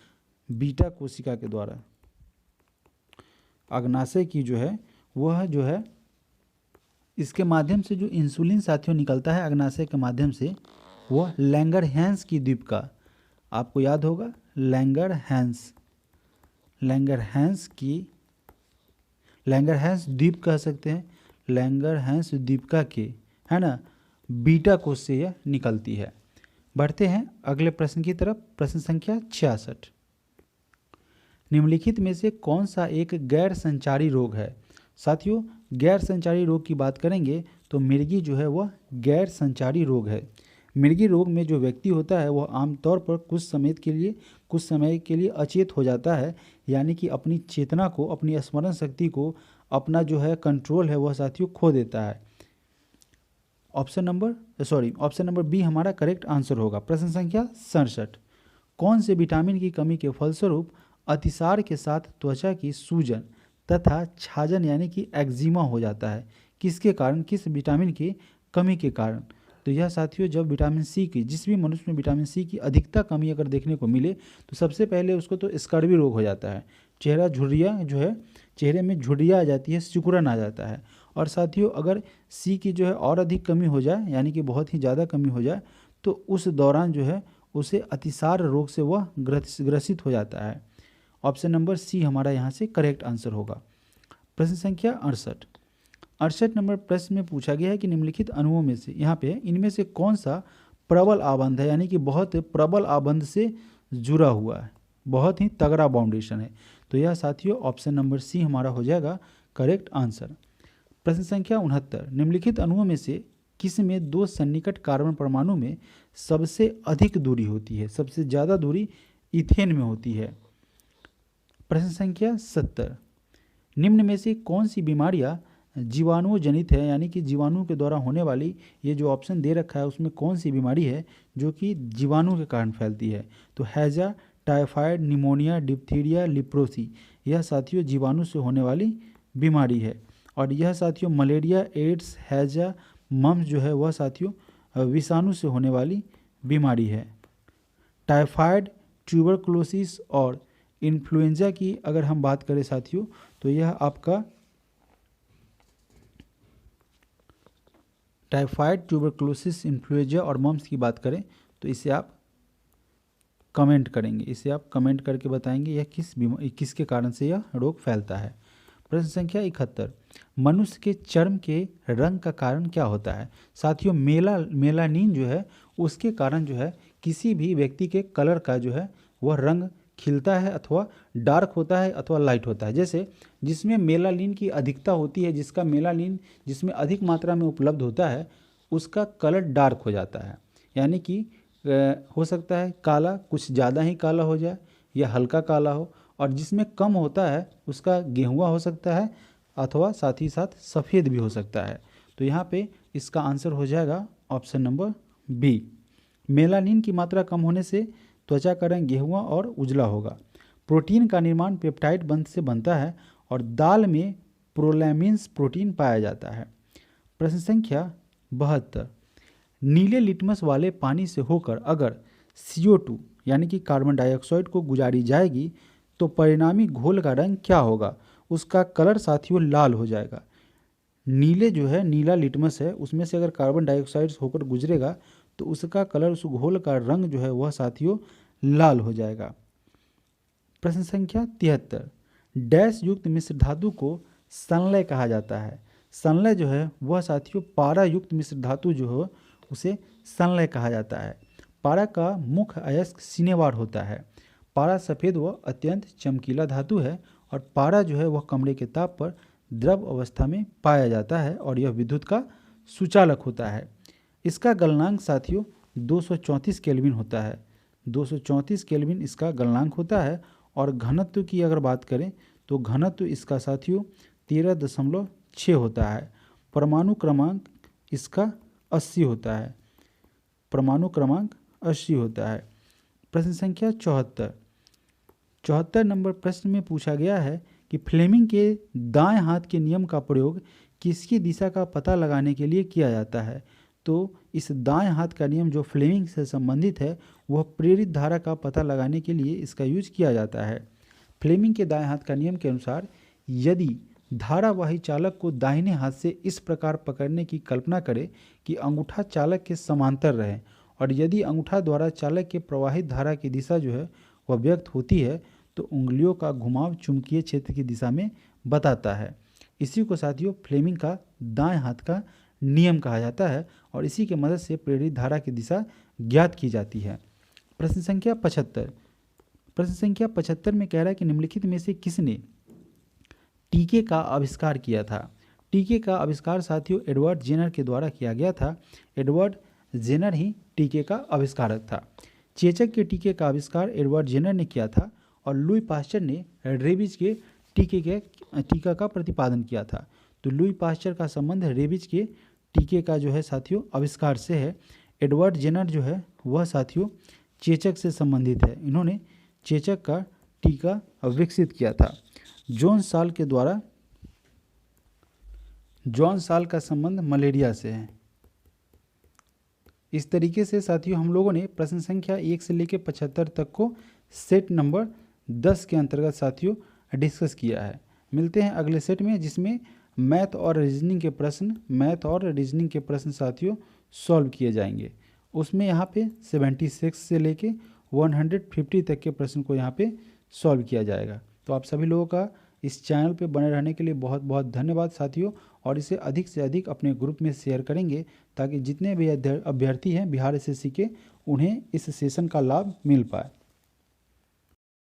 बीटा कोशिका के द्वारा। अग्नाशय की जो है वह जो है इसके माध्यम से जो इंसुलिन साथियों निकलता है अग्नाशय के माध्यम से, वह लैंगरहैंस की द्वीप का, आपको याद होगा लैंगरहैंस द्वीप कह सकते हैं, लैंगरहैंस द्वीपिका के, है ना, बीटा कोश से यह निकलती है। बढ़ते हैं अगले प्रश्न की तरफ। प्रश्न संख्या 66, निम्नलिखित में से कौन सा एक गैर संचारी रोग है? साथियों, गैर संचारी रोग की बात करेंगे तो मिर्गी जो है वह गैर संचारी रोग है। मिर्गी रोग में जो व्यक्ति होता है वह आमतौर पर कुछ समय के लिए अचेत हो जाता है, यानी कि अपनी चेतना को, अपनी स्मरण शक्ति को, अपना जो है कंट्रोल है वह साथियों खो देता है। ऑप्शन नंबर बी हमारा करेक्ट आंसर होगा। प्रश्न संख्या 67, कौन से विटामिन की कमी के फलस्वरूप अतिसार के साथ त्वचा की सूजन तथा छाजन यानी कि एक्जिमा हो जाता है? किसके कारण, किस विटामिन की कमी के कारण? तो यह साथियों जब विटामिन सी की, जिस भी मनुष्य में विटामिन सी की अधिकता कमी अगर देखने को मिले तो सबसे पहले उसको तो स्कर्वी रोग हो जाता है, चेहरा झुर्रिया जो है, चेहरे में झुर्रिया आ जाती है, सिकुड़न आ जाता है। और साथियों अगर सी की जो है और अधिक कमी हो जाए, यानी कि बहुत ही ज़्यादा कमी हो जाए, तो उस दौरान जो है उसे अतिसार रोग से वह ग्रसित हो जाता है। ऑप्शन नंबर सी हमारा यहाँ से करेक्ट आंसर होगा। प्रश्न संख्या 68 नंबर प्रश्न में पूछा गया है कि निम्नलिखित अणुओं में से, यहाँ पे इनमें से कौन सा प्रबल आबंध है, यानी कि बहुत प्रबल आबंध से जुड़ा हुआ है, बहुत ही तगड़ा बाउंडेशन है? तो यह साथियों ऑप्शन नंबर सी हमारा हो जाएगा करेक्ट आंसर। प्रश्न संख्या 69, निम्नलिखित अणुओं में से किस में दो सन्निकट कार्बन परमाणु में सबसे अधिक दूरी होती है? सबसे ज़्यादा दूरी इथेन में होती है। प्रश्न संख्या 70, निम्न में से कौन सी बीमारियां जीवाणु जनित है, यानी कि जीवाणु के द्वारा होने वाली, ये जो ऑप्शन दे रखा है उसमें कौन सी बीमारी है जो कि जीवाणु के कारण फैलती है? तो हैजा, टाइफाइड, निमोनिया, डिप्थीरिया, लिप्रोसी, यह साथियों जीवाणु से होने वाली बीमारी है। और यह साथियों मलेरिया, एड्स, हैजा, मम्स जो है वह साथियों विषाणु से होने वाली बीमारी है। टाइफाइड, ट्यूबरकुलोसिस और इन्फ्लुएंजा की अगर हम बात करें साथियों तो यह आपका टाइफाइड, ट्यूबरकुलोसिस, इन्फ्लुएंजा और मम्स की बात करें तो इसे आप कमेंट करेंगे, इसे आप कमेंट करके बताएंगे यह किसके कारण से यह रोग फैलता है। प्रश्न संख्या 71, मनुष्य के चर्म के रंग का कारण क्या होता है? साथियों मेलानिन जो है उसके कारण जो है किसी भी व्यक्ति के कलर का जो है वह रंग खिलता है, अथवा डार्क होता है अथवा लाइट होता है। जैसे जिसमें मेलानिन की अधिकता होती है, जिसका मेलानिन जिसमें अधिक मात्रा में उपलब्ध होता है उसका कलर डार्क हो जाता है, यानी कि हो सकता है काला, कुछ ज़्यादा ही काला हो जाए या हल्का काला हो, और जिसमें कम होता है उसका गेहुआ हो सकता है अथवा साथ ही साथ सफ़ेद भी हो सकता है। तो यहाँ पे इसका आंसर हो जाएगा ऑप्शन नंबर बी। मेलानिन की मात्रा कम होने से त्वचा का रंग गेहुआ और उजला होगा। प्रोटीन का निर्माण पेप्टाइड बंध से बनता है और दाल में प्रोलैमिन्स प्रोटीन पाया जाता है। प्रश्न संख्या 72, नीले लिटमस वाले पानी से होकर अगर CO2 यानी कि कार्बन डाइऑक्साइड को गुजारी जाएगी तो परिणामी घोल का रंग क्या होगा? उसका कलर साथियों लाल हो जाएगा। नीले जो है, नीला लिटमस है, उसमें से अगर कार्बन डाइऑक्साइड होकर गुजरेगा तो उसका कलर, उस घोल का रंग जो है वह साथियों लाल हो जाएगा। प्रश्न संख्या 73, डैश युक्त मिश्र धातु को संलय कहा जाता है। संलय जो है वह साथियों पारा युक्त मिश्र धातु जो है उसे संलय कहा जाता है। पारा का मुख्य अयस्क सिनेवार होता है। पारा सफ़ेद व अत्यंत चमकीला धातु है और पारा जो है वह कमरे के ताप पर द्रव अवस्था में पाया जाता है और यह विद्युत का सुचालक होता है। इसका गलनांक साथियों 234 केल्विन होता है। 234 केल्विन इसका गलनांक होता है। और घनत्व की अगर बात करें तो घनत्व इसका साथियों 13.6 होता है। परमाणु क्रमांक इसका 80 होता है। परमाणु क्रमांक 80 होता है। प्रश्न संख्या 74 नंबर प्रश्न में पूछा गया है कि फ्लेमिंग के दाएं हाथ के नियम का प्रयोग किसकी दिशा का पता लगाने के लिए किया जाता है? तो इस दाएं हाथ का नियम जो फ्लेमिंग से संबंधित है वह प्रेरित धारा का पता लगाने के लिए इसका यूज किया जाता है। फ्लेमिंग के दाएं हाथ का नियम के अनुसार यदि धारावाही चालक को दाहिने हाथ से इस प्रकार पकड़ने की कल्पना करें कि अंगूठा चालक के समांतर रहे और यदि अंगूठा द्वारा चालक के प्रवाहित धारा की दिशा जो है वह व्यक्त होती है तो उंगलियों का घुमाव चुंबकीय क्षेत्र की दिशा में बताता है। इसी को साथियों फ्लेमिंग का दाएं हाथ का नियम कहा जाता है और इसी की मदद से प्रेरित धारा की दिशा ज्ञात की जाती है। प्रश्न संख्या 75। प्रश्न संख्या 75 में कह रहा है कि निम्नलिखित में से किसने टीके का आविष्कार किया था। टीके का आविष्कार साथियों एडवर्ड जेनर के द्वारा किया गया था। एडवर्ड जेनर ही टीके का आविष्कारक था। चेचक के टीके का आविष्कार एडवर्ड जेनर ने किया था और लुई पास्चर ने रेबीज के टीका का प्रतिपादन किया था। तो लुई पास्चर का संबंध रेबीज के टीके का जो है साथियों आविष्कार से है। एडवर्ड जेनर जो है वह साथियों चेचक से संबंधित है। इन्होंने चेचक का टीका विकसित किया था। जॉन साल का संबंध मलेरिया से है। इस तरीके से साथियों हम लोगों ने प्रश्न संख्या 1 से लेकर 75 तक को सेट नंबर 10 के अंतर्गत साथियों डिस्कस किया है। मिलते हैं अगले सेट में जिसमें मैथ और रीजनिंग के प्रश्न साथियों सॉल्व किए जाएंगे। उसमें यहाँ पे 76 से लेके 150 तक के प्रश्न को यहाँ पे सॉल्व किया जाएगा। तो आप सभी लोगों का इस चैनल पे बने रहने के लिए बहुत बहुत धन्यवाद साथियों, और इसे अधिक से अधिक अपने ग्रुप में शेयर करेंगे ताकि जितने भी अभ्यर्थी हैं बिहार एसएससी के उन्हें इस सेशन का लाभ मिल पाए।